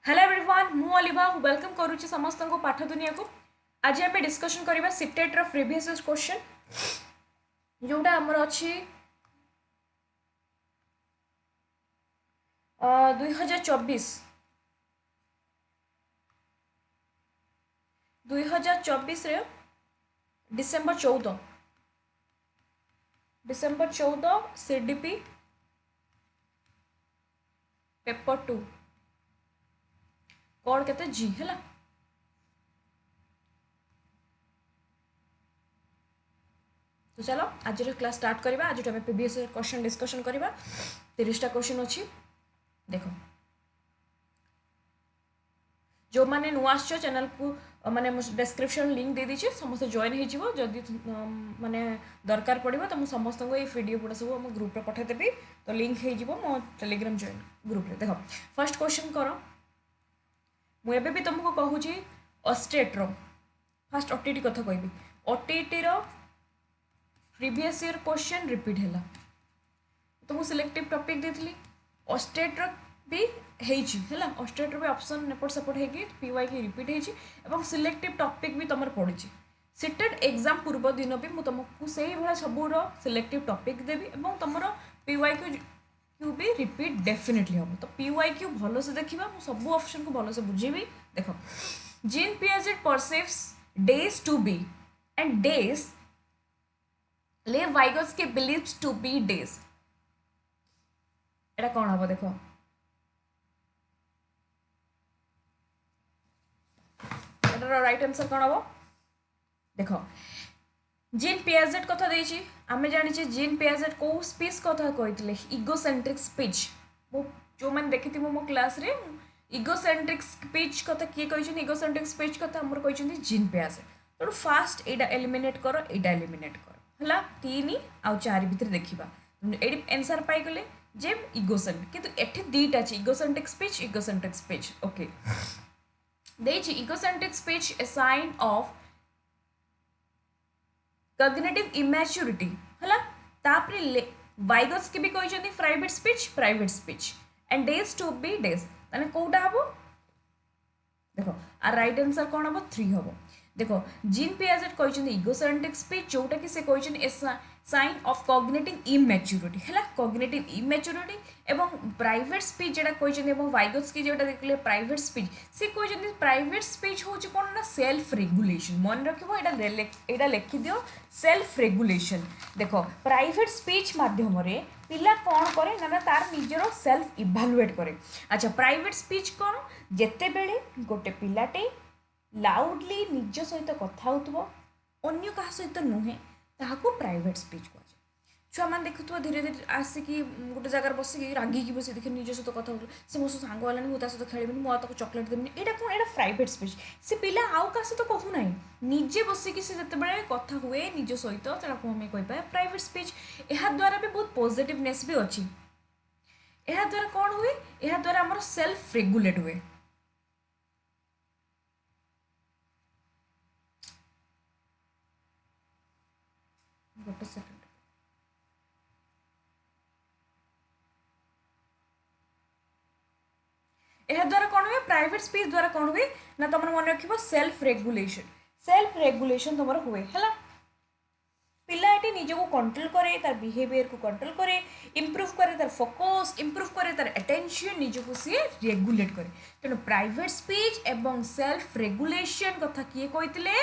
Hello everyone मु अलिभा welcome करुच्ची समस्त को पाठ दुनिया को। आज आम डिस्कशन करवा सिटेट रो प्रीवियस क्वेश्चन जोटा आमर अच्छी 2024 डिसेम्बर 14 सीडीपी पेपर 2 कौन केते जी है। तो चलो आज क्लास स्टार्ट करवा। आज आम प्रीवियस क्वेश्चन डिस्कशन करवा। 30टा क्वेश्चन अच्छी देख जो मैंने नुआ चैनल को माने डिस्क्रिप्शन लिंक दे दीजिए समस्त जॉइन हो जदि माने दरकार पड़ो तो मुझे समस्त को ये वीडियो गुड़ा सब आम ग्रुप पठेदेवी तो लिंक हो मो टेलीग्राम जॉइन ग्रुप देख फर्स्ट क्वेश्चन कर मुझे भी तुमको कहूँ अस्टेट्र फास्ट ओटीटी कथा कहबी OTT previous year question repeat है तो मुझे सिलेक्टिव टॉपिक देती अस्टेट्र भी है अस्टेट्र भी ऑप्शन एपट सेपट होगी पीवाई की रिपीट हो सिलेक्टिव टॉपिक भी तुम पड़ी सीटेट एग्जाम पूर्व दिन भी मुझे तुमको से भाया सबूर सिलेक्टिव टॉपिक देवी और तुम पीवाई क्यू भी रिपीट डेफिनेटली हम तो पीवाई क्यू भल से देखा मुझे सब ऑप्शन को भल से बुझेबी। देख Jean Piaget perceives dash to be and dash Lev Vygotsky believes to be dash एटा कौन हम देख राइट आंसर कौन हम देख जीन पियाजेट कथा देछि आमे जानिचे जीन पियाजेट को स्पीच कथा कहितले इगोसेंट्रिक स्पीच मो जो मैंने देखि मो क्लास रे इगोसेंट्रिक स्पीच कथा किए कहिछन इगोसेंट्रिक स्पीच कथा हमर कहिछन जीन पियाजेट तो फास्ट एटा एलिमिनेट करो एटा एलिमिनेट करो हला 3 आ 4 भीतर देखिबा एडी आंसर पाई गले जे इगोसेंट्रिक किंतु एठी दीटा अछि इगोसेंट्रिक स्पीच ओके देछि egocentric speech a sign of cognitive immaturity हला तापरे वाइगोत्स्की भी कहते private speech and dash to be dash ताने कोटा हबो देखो आ राइट आंसर कौन हम 3 हम देखो जीन पियाजेट कहते इगोसेंट्रिक स्पीच जोटा कि से कहते साइन ऑफ कॉग्निटिव इमैच्योरिटी है कॉग्निटिव इमैच्योरिटी एवं प्राइवेट स्पीच जेटा कहते वाइगोत्स्की जोटा देखले प्राइवेट स्पीच से कहते प्राइवेट स्पीच हूँ कौन ना सेल्फ रेगुलेशन मन रखिबो एटा लिखि दियो सेल्फ रेगुलेशन। देखो प्राइवेट स्पीच माध्यम रे पिला कौन करे ना तार निजर सेल्फ इभालुएट करे। अच्छा प्राइवेट स्पीच कौन जेते बेले गोटे पिलाटे लाउडली निज सहित कथा हो अन्य क्या सहित नुहे ताकू प्राइवेट स्पीच कहुए छुआ मैंने देखुव धीरे धीरे आसिकी गोटे जगार बसिकी रागिकी बस देखिए निज सहित कथा हो से मो सांग गलानी मुझे सहित खेल मुझे चॉकलेट देवी यहाँ कौन यहाँ प्राइवेट स्पीच से पिला आउ क्या सहित कहूना निजे बसिकी से जिते कथा हुए निज सहित आम कहीपर प्राइवेट स्पीच यह द्वारा भी बहुत पॉजिटिवनेस भी अच्छी यह द्वारा कौन हुए यह द्वारा आम सेल्फ रेगुलेट हुए। गोटे सेकेंड यह द्वारा कौन हुए प्राइवेट स्पीच द्वारा कौन हुए ना तुम मन रख सेल्फ रेगुलेशन तुम हुए है पिला ये निजक कंट्रोल करे तार बिहेवियर को कंट्रोल करे इम्प्रूव करे तार फोकस इम्प्रूव करे तार अटेंशन निजक सी रेगुलेट करे तेणु प्राइवेट स्पीच एवं सेल्फ रेगुलेशन कथा किए कहते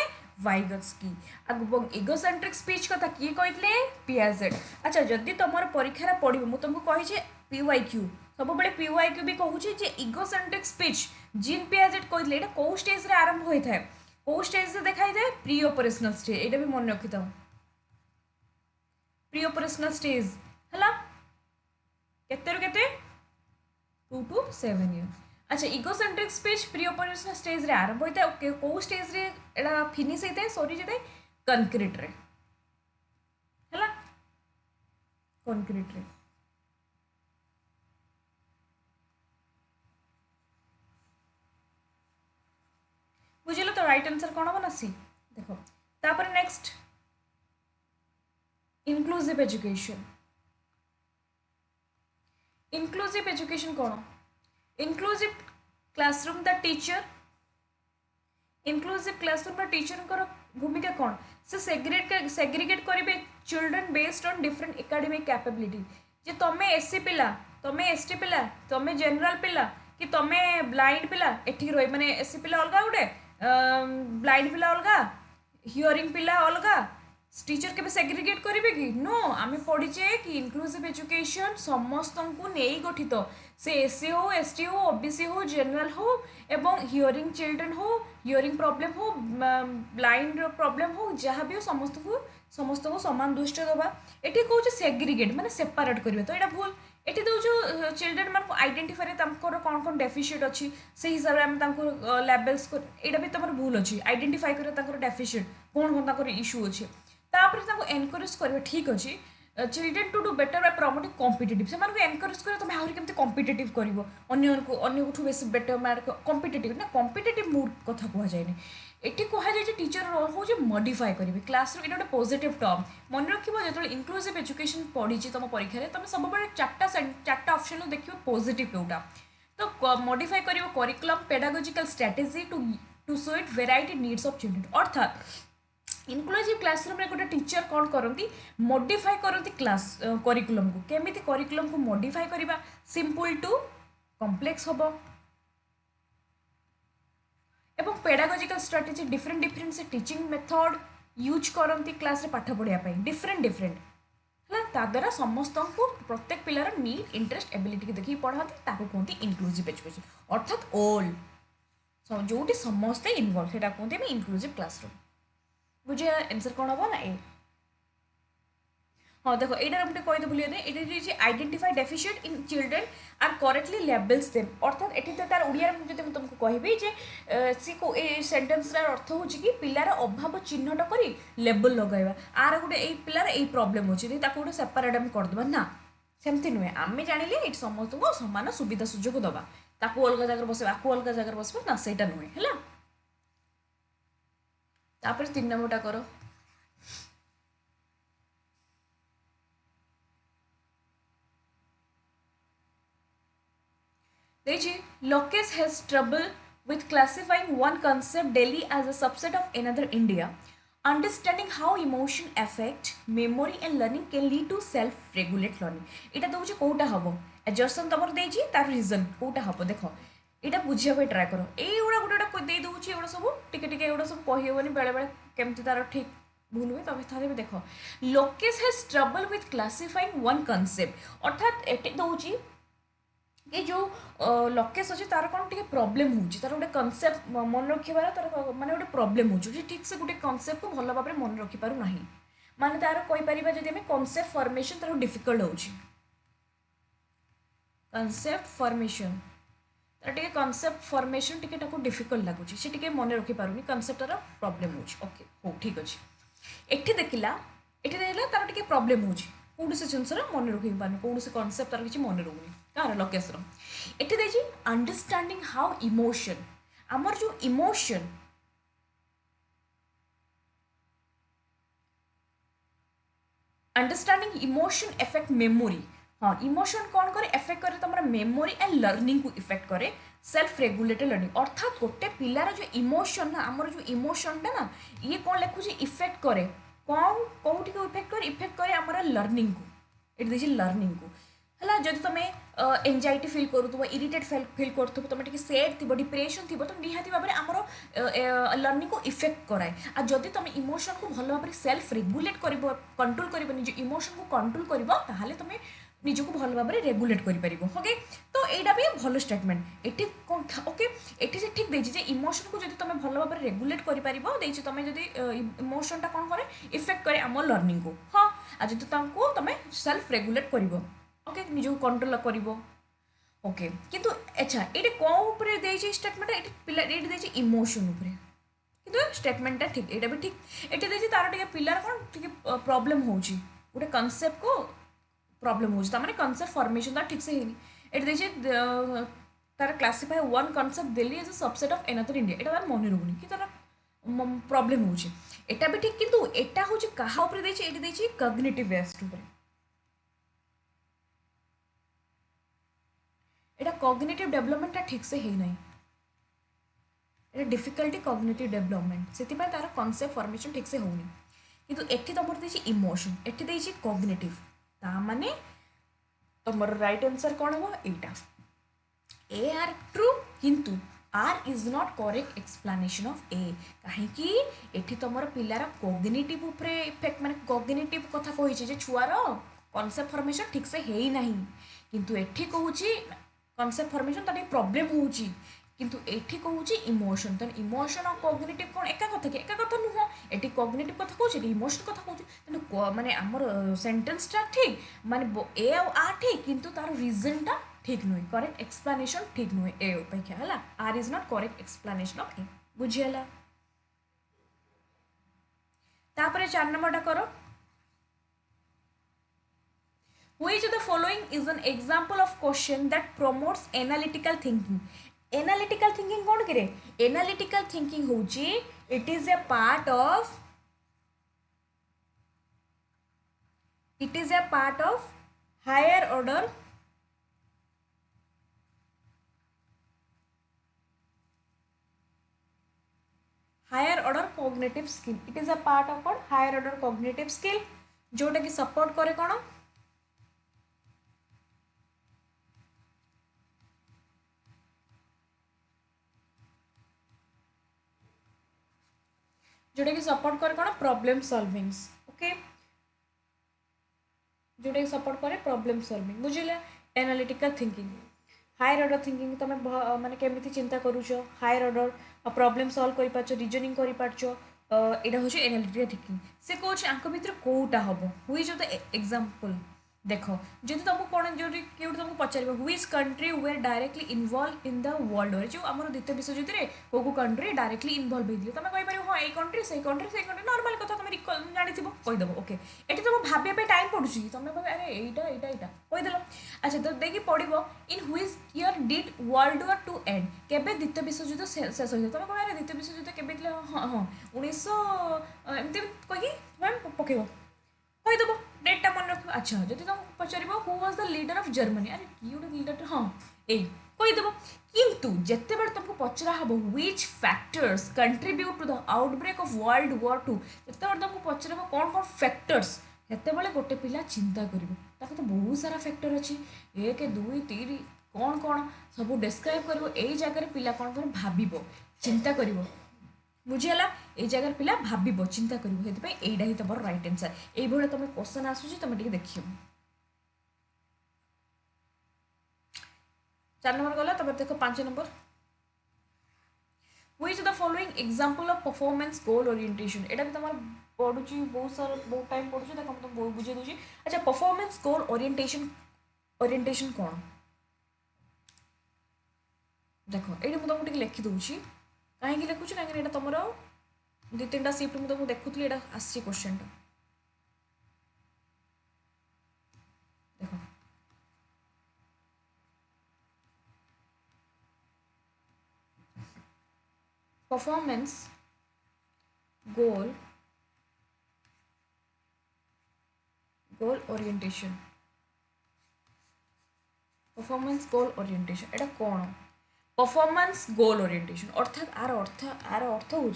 वाइगोत्स्की और इगोसेंट्रिक स्पीच कथा किए कहते पियाजेट। अच्छा जदि तुम परीक्षा पढ़ो मुझे तुमको कही पीवाई क्यू सब बड़े पीवाई क्यू भी कहूँ इगोसेंट्रिक स्पीच जीन पियाजेट कहते हैं कौ स्टेज रे आरंभ होता है कौ स्टेज देखाई थाए प्री ऑपरेशनल स्टेज यहाँ भी मन रखी था प्री ऑपरेशनल स्टेज है केते 2 to 7 ईयर। अच्छा egocentric speech pre operational stage रे आरंभ होता है ओके कौ स्टेज रे एटा फिनिश होता है सॉरी जाए कंक्रीट रे है कंक्रीट रे बुझल तो राइट आंसर कौन हम ना सी। देखो तापर नेक्स्ट इनक्लूसिव एजुकेशन कौन inclusive classroom the teacher inclusive classroom teacher भूमिका कौन से सेग्रीगेट करेंगे children based on different academic capability जे तुम्हें एससी पिला तुम्हें एसटी पिला तुम्हें जनरल पिला कि तुम्हें ब्लाइंड पिला एठी रही माने एससी पिला अलग गोटे ब्लाइंड पिला अलग हियरिंग पिला अलग टीचर के सेग्रीगेट करेंगे कि नो आम पढ़ीचे कि इनक्लूसिव एजुकेशन समस्त को नहीं गठित से एससी हो एसटी हो ओबीसी हो जनरल हो एवं हियरिंग चिल्ड्रन हो हियरिंग प्रॉब्लम हो ब्लाइंड प्रॉब्लम हो जहाँ भी हो समस्त को समान दृष्टि दबा ये कौन सेग्रीगेट माने सेपारेट करेंगे तो यहाँ भूल ये दौर चिल्ड्रेन मान आइडेंटिफाई कौन कौन डेफिसीट अच्छी से हिसाब से लेवल्स यहाँ भी तुम भूल अच्छी आइडेंटिफाई कर डेफिसीट कौन कौन इश्यू अच्छे तापर एनकरेज कर ठीक अच्छे children to do better by promoting competitive से एनकरेज कर तुम आहरी केमती कॉम्पिटिटिव कर बेस बेटर मार्क कॉम्पिटिटिव ना कॉम्पिटिटिव मूड कथा कह जाए ये कहुए टीचर हूँ मॉडिफाई करेंगे क्लास ये गोटे पॉजिटिव टर्म मन रखिए जो इनक्लूसिव एजुकेशन पढ़ी तुम परीक्षा में तुम सब चार्टा ऑप्शन देखिए पॉजिटिव कौटा तो मॉडिफाई कर curriculum pedagogical strategy to suit variety needs of children अर्थात इनक्लूसिव क्लासरूम रे गोटे टीचर कौन करती मॉडिफाई करती क्लास करिकुलम को केमिति करिकुलम को मॉडिफाई करबा सिंपल टू कॉम्प्लेक्स होबो एवं पेडागोजिकल स्ट्रेटेजी डिफरेंट से टीचिंग मेथड यूज करती क्लास रे पाठ पढ़ाई डिफरेंट है द्वारा समस्त को प्रत्येक पिलार नीड इंटरेस्ट एबिलिटी की देखिए पढ़ाती कहते इनक्लूसिव एजुकेशन अर्थात ऑल जो समस्ते इनवॉल्व से कहते इनक्लूसिव क्लासरूम बुझे आंसर कौन हम ना ए हाँ देखो यहाँ गोटे कहीदे भूलिए ये identify deficient in children are correctly labels them अर्थात ये तो तार ओडिया जो तुमको कहबी सी को सेंटेन्स अर्थ हो कि पिलार अभाव चिन्हट कर लेबल लगाइबा आर गोटे ये पिलार ये प्रोब्लेम अच्छे गोटे सेपारेट आम करदे ना सेमती नुहे आम जानिले ये समस्त को सामान सुविधा सुजोग दबा ताकू अलग जगह बस अलग जगह बस ना सेटा नुहे है तापर 3 नंबरटा करो देखिए Lokesh has trouble with classifying one concept Delhi as a subset of another India. Understanding how emotion affect memory and learning can lead to self-regulate learning. इटा तो मुझे कोटा हबो एडजस्टन तमर देजी तार रीजन कोटा हबो देखो इटा बुझिया पे ट्राई करो ए उडा गुटा दे दउची एडा सब टिके टिके एडा सब कहि होबनी बेले बेले केमति तार ठीक भूल हुए तबे थारे भी देखो Lokesh has trouble with classifying one concept अर्थात एटे दउची ये जो लोकेश अच्छे तार कौन टे प्रोब्लेम होची तार गोटे कॉन्सेप्ट मन रखिबार तार माने गोटे प्रोब्लेम होची ठीक से गोटे कॉन्सेप्ट को भल भाव में मन रखि पारु नाही माने तार कहि परिबा जदि हम कॉन्सेप्ट फॉर्मेशन तार डिफिकल्ट होची कॉन्सेप्ट फॉर्मेशन तार टे कॉन्सेप्ट फॉर्मेशन टिके ताको डिफिकल्ट लागुची से टिके मन रखि पारुनी कॉन्सेप्ट तार प्रॉब्लम होची ओके हो ठीक अछि एठी देखिला तार टिके प्रॉब्लेम होची कौन से जिनस मन रखी पारे कौन से कॉन्सेप्ट तार किसी मन रोनी कार लोकेश ये देखिए अंडरस्टैंडिंग हाउ इमोशन आमर जो emotion understanding emotion effect memory हाँ इमोशन कौन करे इफेक्ट करे तुम मेमोरी एंड लर्निंग को इफेक्ट करे सेल्फ रेगुलेटेड लर्निंग अर्थात गोटे पिलार जो इमोशन ना आमर जो इमोशन ना ये कौन लिखुची इफेक्ट करे कौन कौटी को इफेक्ट करे आमर लर्निंग को ये देखिए लर्निंग को है जब तुम एंजाइटी फिल करूँ इरिटेट फिल करूँ तुम टे सैड थी डिप्रेशन थी तो निहाती भाव में आमर लर्निंग को इफेक्ट कराए आ जदि तुम इमोशन को भल भाव सेल्फ रेगुलेट कर कंट्रोल कर निज इमोशन को कंट्रोल कर तुम निजक भल भाव में रेगुलेट कर ओके तो यहाँ भी भल स्टेटमेंट ये ओके ये से ठीक देखिए इमोशन को जब तुम भल भाव में रेगुलेट कर तुम जब इमोशनटा कौन करे इफेक्ट करे आम लर्निंग को हाँ आज तुम सेल्फ रेगुलेट कर ओके निजक कंट्रोल कर ओके किंतु अच्छा ये कौन दे स्टेटमेंट ये इमोशन किंतु स्टेटमेंटा ठीक यहाँ भी ठीक ये देखिए तार टे पिलार कौन टे प्रॉब्लम हो गोटे कॉन्सेप्ट को प्रॉब्लम हो कॉन्सेप्ट फॉर्मेशन ठीक से है देखिए तार classify one concept Delhi as a subset of another India ये तार मन रोनी कि तार प्रॉब्लम हो एटा भी ठीक किंतु एटा हूँ क्या देखिए कॉग्निटिव बेस्ड एटा कॉग्निटिव डेवलपमेंट ठीक से है नहीं এটা ডিফিকল্টি কগ্নিটিভ ডেভেলপমেন্ট সেপাই তার কনসেপ্ট ফর্মেশন ঠিক সে হোনি কিন্তু এটি তোমার দিয়েছি ইমোশন এটি দিয়েছি কগ্নিটিভ তা মানে তোমার রাইট আনসার কোণ হব এইটা ए आर ट्रू किंतु R is not correct explanation of A कहीं एठी तुमर पिलार कॉग्निटिव उपरे इफेक्ट माने कॉग्निटिव कथा कहि जे छुआर कॉन्सेप्ट फॉर्मेशन ठीक से हेई नहीं किंतु एठी कहूची कॉन्सेप्ट फॉर्मेशन ताटे प्रॉब्लम होउची किंतु एठी कहूची इमोशन तन इमोशन और कॉग्निटिव कोन एका कथा कि एका कथा नुह एठी कॉग्निटिव कथा कहूची एठी इमोशन कथा कहूची तने माने हमर सेंटेंस टा ठीक माने ए आ ठीक किंतु तार रीजन टा ठीक नुहे करेक्ट एक्सप्लानेशन ठीक नुहे ए अपेक्षा है R is not correct explanation of A बुझीगला तापरे 4 नंबरटा करो which of the following is an example of question that promotes analytical thinking analytical thinking कौन करे analytical thinking होची it is a part of higher order cognitive skill it is a part of what higher order cognitive skill जोटा कि support करे कौन जोटा कि support करे कौन प्रॉब्लम सॉल्विंग्स ओके जोटा कि सपोर्ट करे प्रॉब्लम सॉल्विंग बुझिले analytical thinking higher order thinking तुम माने केमिति चिंता करूछ हायर ऑर्डर प्रॉब्लम सॉल्व करि पाछो रीजनिंग करि पाछो एटा होछ एनालिटिकल थिंकिंग से कोच आंक भितर कोटा हबो व्हिच ऑफ द एग्जांपल देख जदि तुमको कौन जो किए तुमको पचार which country were directly involve in the world war जो आम द्वितीय विश्वयुद्ध में कौ कंट्री डायरेक्टली इनवॉल्व होते तुम कहीपर हाँ ये कंट्री से कंट्री नॉर्मल कथा तुम जानी कहीदेव ओके ये तुम भावे टाइम पड़ुची तुम कह अरे यहाँ यहाँ कहीदेल अच्छा तो देखिए पढ़ो in which year did World War two end केबे द्वितीय विश्वयुद्ध शेष होता तुम कह अरे द्वितीय विश्वयुद्ध केबे हाँ हाँ 1900 एमती कहीकि पकेब कहीदेव डेटा मन रख अच्छा जब तुम पचार who was the leader of Germany अरे कि गोटे लीडर हाँ ए कहीदेव किंतु जिते बड़े तुमको पचरा हम which factors contribute to the outbreak of World War two जिते बड़े तुमको पचरा कौन कौन फैक्टर्स हेते गोटे पिला चिंता कर तो बहुत सारा फैक्टर अच्छी 1 2 3 कौन कौन सब डिस्क्राइब कर जगह पिला कौन कौन भाव चिंता कर बुझीगला ये जगह पिला भाव चिंता कर यहीटा ही तुम राइट आंसर ये तुम क्वेश्चन आसूँ तुम देख 4 नंबर गला तब देख 5 number which of the following example of performance goal orientation एटा भी तुम पढ़ुची बहुत सारा बहुत टाइम पढ़ुची देखो तुम बहुत बुझे दूची अच्छा परफॉर्मेंस गोल ओरिएंटेशन कौन देख ये मुझे तुमको लिखि दूची कहीं लिखुची कहीं तुम 2-3टा शिफ्ट मुझे तुमको देखुली यहाँ आसी क्वेश्चन देखो परफॉर्मेंस गोल ओरिएंटेशन परफॉर्मेंस गोल ओरिएंटेशन एटा कौन परफॉर्मेंस गोल ओरिएंटेशन अर्थात आर अर्थ हूँ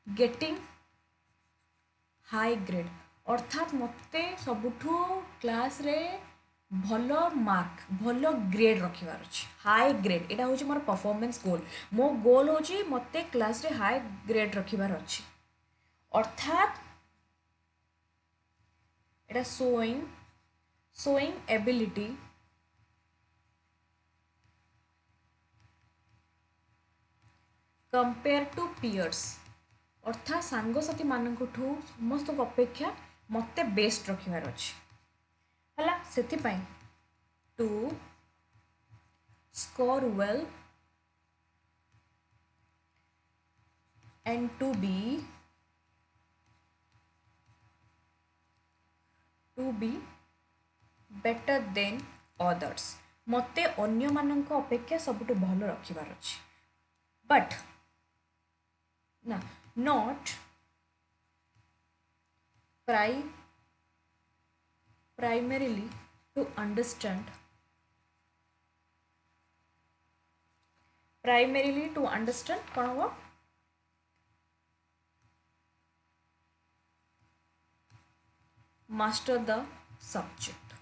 गेटिंग हाई ग्रेड अर्थात मते सबुठू क्लास रे भल मार्क भल ग्रेड रखिबार अछि हाई ग्रेड एटा हूँ मोर परफॉर्मेंस गोल मो गोल हूँ मते क्लास रे हाई ग्रेड रखिबार अछि अर्थात एटा showing ability compare to peers अर्थात सांगसाथी मानक समस्त अपेक्षा मते बेस्ट रखिबार अछि हला सेथिपाई to score well and to be better than others मते अन्य मानक अपेक्षा सबुठ भल रखिबार अछि बट ना not primarily to understand primarily to understand कौन हम मास्टर द सब्जेक्ट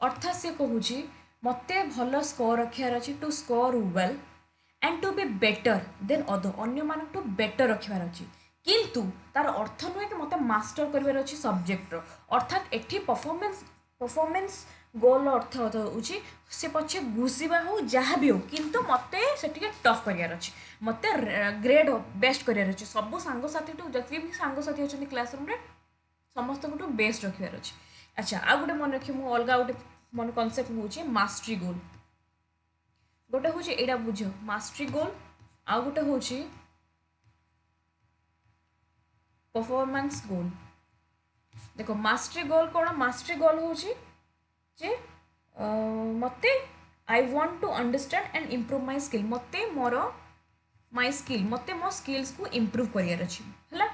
अर्थात से कहूँ मत भल स्कोर रखार अच्छे to score well and to be better than other अन्य मान बेटर रखार अच्छे किंतु तार अर्थ नुहे कि मत मास्टर कर अच्छे सब्जेक्टर अर्थात एटी परफॉर्मेंस गोल अर्थ हूँ से पछे घुषा हो जहाँ भी हो किंतु मत से टफ करार अच्छे मत ग्रेड बेस्ट करार अच्छे सब सांगसाथी जितने भी सांगसाथी अच्छा क्लासरूम में समस्त बेस्ट रखार अच्छे अच्छा आ गए मन रखिए मुझे अलग गोटे मन कनसेप्ट हूँ मास्टरी गोल गोटे हूँ यहाँ बुझ मास्टरी गोल आ गोटे हूँ परफॉर्मेंस गोल देखो मास्टरी गोल कौन मास्टरी गोल हूँ जे मत I want to understand and improve my skill मत मोर माय स्किल मत मो स्किल्स को इम्प्रूव करार अच्छी है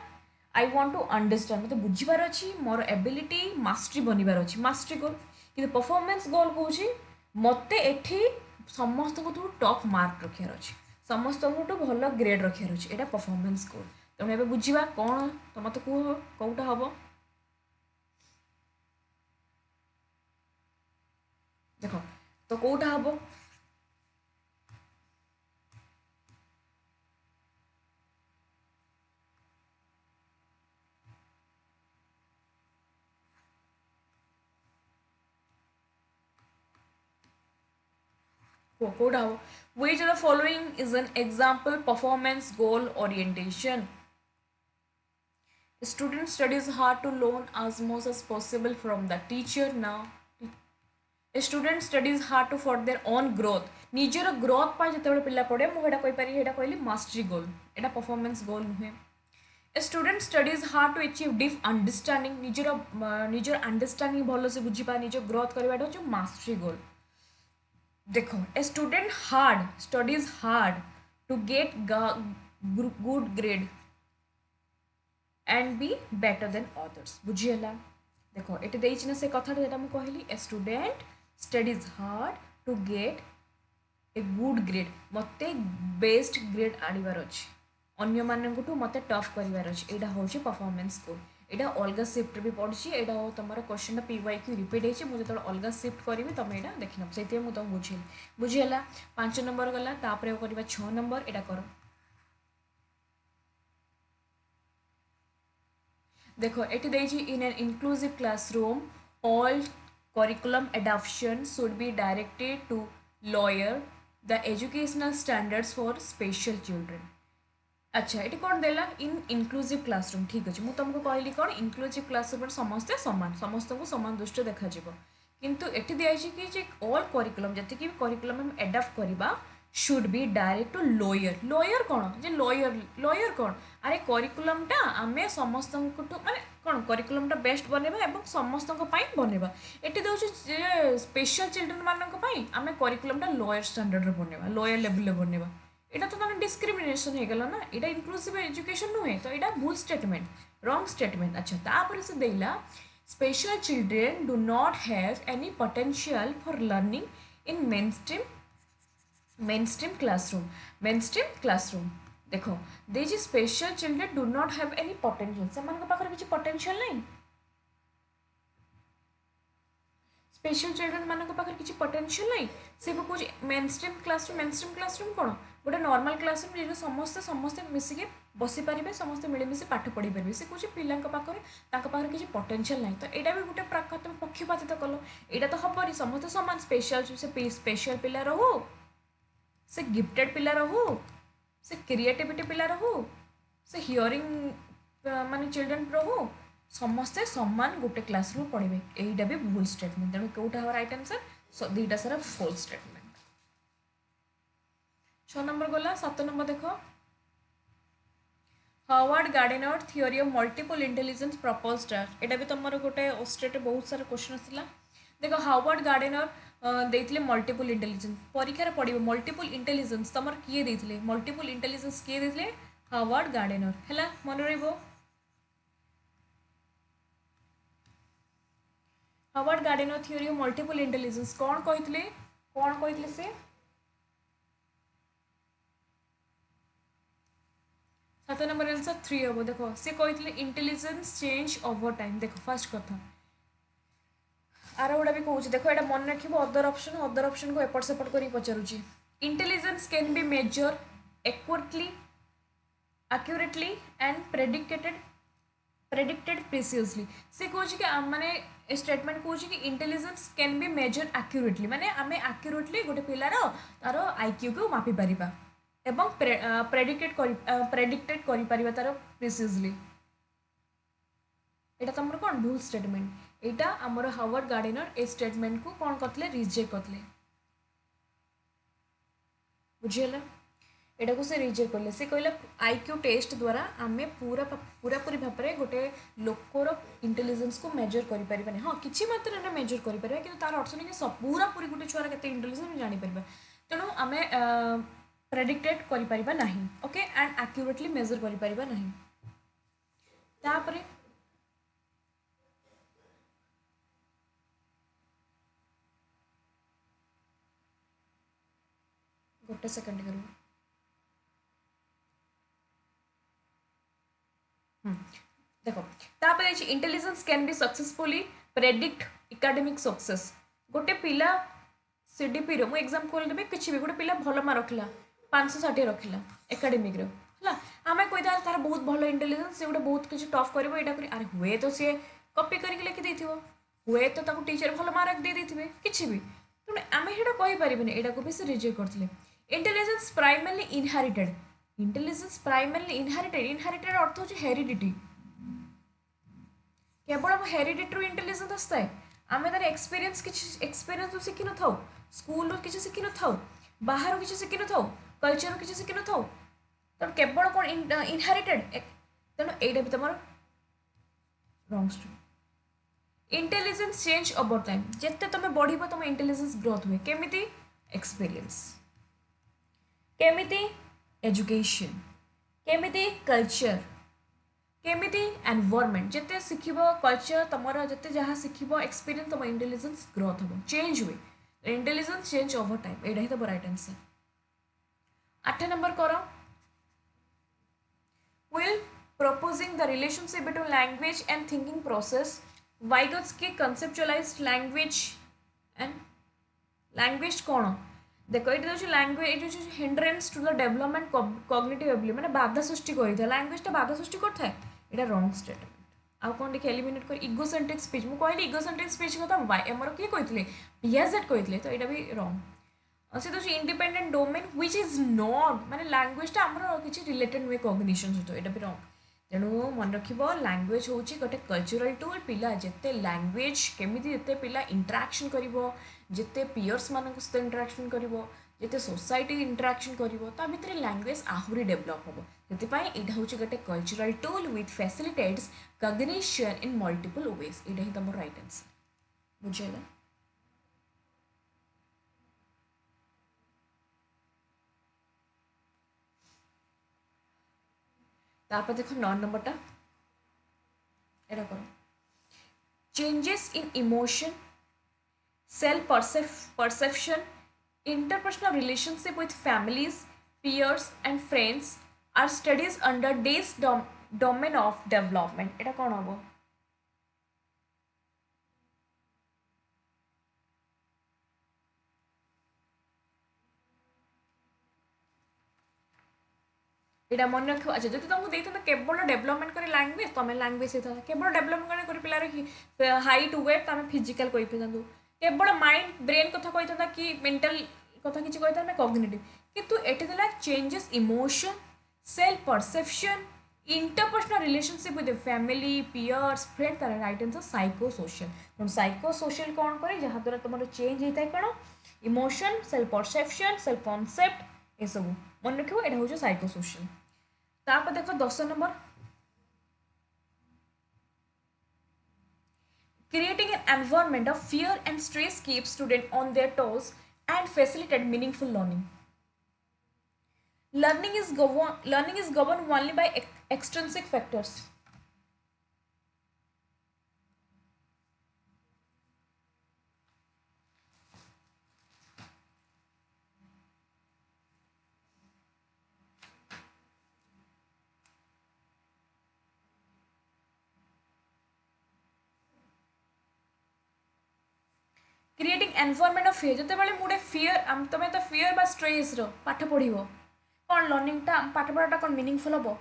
आई वांट टू अंडरस्टैंड मत बुझार अच्छी मोर एबिलिटी मास्टरी बनबार अच्छी मास्टरी गोल कि परफॉर्मेंस गोल कौन मत एठी समस्त को टॉप मार्क रखार अच्छे समस्त को भल ग्रेड रखार अच्छे यहाँ परफॉर्मेंस गोल तेणु ए बुझा कौन तो मत कह कौटा हम देख तो कौटा हम कौटा हम which of the following is an example performance goal orientation student studies hard to learn as much as possible from the teacher now a student studies hard to for their own growth निजर growth पर जिते पिला पढ़े मुझे कहली mastery गोल यहाँ performance goal नुहे a student studies hard to achieve deep understanding निजर अंडरस्टैंडिंग भल से बुझीपा निज ग्रोथ करवाटा हूँ मास्टरी गोल देखो a student hard studies hard to get good grade and be better than others बुझीगला देखो ये देना से कथा जो मुझे कहली a student studies hard to get a good grade मत बेस्ट ग्रेड आनबार अच्छे अन्य मानक मत टफ करार अच्छे यहाँ हूँ परफॉर्मेंस गोल यहाँ अलग सिफ्ट भी पढ़ी यहाँ तुम question P Y Q repeat होती मुझे जो अलग सिफ्ट करी तुम यहाँ देखना से तुम बुझे बुझीगला 5 नंबर गला तापर करवा 6 नंबर यहाँ कर देखो ये in an inclusive classroom all curriculum adoption should be directed to lower the educational standards for special children अच्छा ये कौन देला इन इनक्लूसिव क्लासरूम ठीक अच्छे मुझे तुमको कहली कौन इनक्लूसिव क्लासरूम समस्ते सामान समस्त को सामान दृष्टि देखा किंतु ये दिखाई कि ऑल करिकुलम जी भी करिकुलम हम एडाप्ट करवा should be direct to lower lower कौन जे लोयर लोयर कौन अरे करिकुलमटा आम समस्त माने कौन करिकुलमटा बेस्ट बनवा और समस्त बनवा ये दूसरे स्पेशल चिल्ड्रेन मानी आम करिकुलमटा लोयर स्टैंडर्ड बनवा लोयर लेवल बनवा यहाँ तो तुम डिस्क्रिमिनेशन हो गला ना यहाँ इनक्लूसिव एजुकेशन नुहे तो यहाँ भूल स्टेटमेंट रॉन्ग स्टेटमेंट अच्छा तापर से देला special children do not have any potential for learning in mainstream classroom देखो दे जी special children do not have any potential से किसी पोटेंशियल नहीं स्पेशल चिल्ड्रेन मान पाखे किसी पोटेंशियल नहीं सी कौन मेनस्ट्रीम क्लासरूम कौन गोटे नॉर्मल क्लासरूम जो समस्ते समस्ते मिसिके बसी पारे समस्ते मिलमिशि पाठ पढ़ी पारे से कौन पिला पाखे किसी पोटेंशियल नहीं तो यहाँ भी गोटे तुम पक्षपातित कल यहाँ तो हेनी समस्त सामान स्पेशल पिला रहू से गिफ्टेड पिला रहू से क्रिएटिविटी पिला रहू से हियरिंग माने चिल्ड्रेन रहू समस्ते सम्मान गोटे क्लासरूम पढ़े यहीटा भी भूल स्टेटमेंट तेणु कौटा हम राइट आंसर दुईटा सारा फॉल्स स्टेटमेंट 6 नंबर गला 7 नंबर देख Harvard gardener theory of multiple intelligence proposed यहाँ भी तुम गोटे स्टेट बहुत सारा क्वेश्चन आसाला देख हार्वर्ड गार्डनर देते मल्टीपल इंटेलिजेंस परीक्षा पढ़ो मल्टीपल इंटेलिजेंस तुम किए देते मल्टीपल इंटेलिजेंस किए देते हार्वर्ड गार्डनर है मन रहा Harvard gardener theory of multiple intelligence कौन कहते से सात नंबर आंसर 3 हम देख सी कहते इंटेलिजेंस चेंज ओवर टाइम देख फर्स्ट कथा आर गुड़ा भी कहूँ देख ये मन रख अदर ऑप्शन को एपट सेपट कर पचारूँ intelligence can be measure accurately and predicted precisely से कौन कि माने स्टेटमेंट कौन कि intelligence can be measure accurately माने आमे एक्यूरेटली गोटे पिलार तार आईक्यू को मापी पारिबा एवं प्रेडिक्टेड करि पारिबा तार प्रिसिजली एटा तमर कोन भूल स्टेटमेंट एटा हमर हावर्ड गार्डनर ए स्टेटमेंट को कोन करथले रिजेक्ट करथले बुझियला एटा को से रिजेक्ट करले से कहले आईक्यू टेस्ट द्वारा आमे पूरी भाव में गोटे लोकर इंटेलिजेंस को मेजर करि परिबानी हाँ किछि मात्रा में मेजर करि परिबा कि तार अर्थ नहीं कि पूरी गोटे छुआर केते इंटेलिजेंस जानि परिबा तेणु आमे प्रेडिक्टेड करि परिबा नाही ओके एंड एक्यूरेटली मेजर करि परिबा नाही तापरे गोटे सेकंड करू देखो तापर intelligence can B successfully predict academic success गोटे पिला सीडीपी रो मु एग्जांपल देबे किछि भी गोटे पिला भल मार्क रखला 560 रखला एकेडमिक रो हला आमे कोइ दार तार बहुत भलो इंटेलिजेंस से गोटे बहुत किछि टफ करबो एटा करी अरे हुए तो से कॉपी करके लिखि देथिबो हुए तो ताको टीचर भल मार्क दे देथिबे किछि भी तने आमे हेडा कहि परिबेनी एटा को भी से रिजेक्ट करथले intelligence primarily inherited intelligence primarily inherited अर्थ हो हेरिडिटी केवल हम हेरिडिटी इंटेलिजेंस आसता है आम तार एक्सपीरियंस शिखी न था स्कूल किसी शिखी न था बाहर किसी शिखी न था कल्चर किसी शिखी न था तेणु केवल कौन इनहेरिटेड तेणु यही भी तुम wrong story intelligence change over time जिते तुम बढ़ तुम इंटेलिजेंस ग्रोथ हुए केमिति एक्सपीरियंस केमिति एजुकेशन केमिति कल्चर केमिति एनवायरनमेंट जिते शिखब कल्चर तुम जिते जहाँ शिखब एक्सपीरियंस तुम इंटेलिजेंस ग्रोथ हम चेंज हुए इंटेलिजेंस चेंज ओवर टाइम यहाँ ही तुम राइट आंसर 8 नंबर कर will proposing the relationship between language and thinking process Vygotsky conceptualized language and language कौन देखो ये जो लैंग्वेज ये hindrance to the development cognitive ability माने बाधा सृष्टि करिथा लैंग्वेज टा बाधा सृष्टि करथा एटा रॉन्ग स्टेटमेंट आउ कोन देखि एलिमिनेट कर इगोसेंट्रिक स्पीच मु कहली इगोसेंट्रिक स्पीच कथा वाई हमर के कहितले पियाजेट कहितले तो एटा भी रॉन्ग से तो independent domain which is not माने लैंग्वेज टा हमर किछि रिलेटेड वे कॉग्निशन सहित एटा भी रॉन्ग तेणु मन रख लैंग्वेज हूँ गोटे कल्चरल टूल पिला जिते लैंग्वेज केमी जिते पिला इंटराक्शन करते पियर्स मान सहित इंटराक्शन करते सोसाइटी इंटराक्शन कर लैंग्वेज आहरी डेभलप हम से यहाँ हूँ गोटे cultural tool with facilitates cognition in multiple ways यहाँ ही तुम राइट आंसर बुझेगा तापर देखो 9 नंबरटा एटा करो changes in emotion self perception interpersonal relationship with families peers and friends are studies under this domain of development एटा कौन हबो एटा मन रख अच्छा जब तुमको देता केवल डेवलपमेंट कर लैंग्वेज तुम लैंग्वेज होता केवल डेवलपमेंट कर पिलार हाइट वेट तुम फिजिकल कही केवल माइंड ब्रेन कथा कही कि मेंटल कथा किसी कही कॉग्निटिव किंतु एटी देला changes emotion self perception interpersonal relationship with family peers friend तार राइट आंसर साइको सोशल तो साइको सोशल कौन करे जहाँ द्वारा तुम चेंज होता है कौन emotion self perception self concept ये सब मन रखो यहाँ हूँ साइको सोशल तापर देखो 10 number creating an environment of fear and stress keeps students on their toes and facilitate meaningful learning learning is governed only by extrinsic factors creating environment of fear जिते बड़े मुझे फियर तुम तो fear बा stress पाठ पढ़ कौन लर्निंगटा पाठ पढ़ाटा कौन मीनिंगफुल हम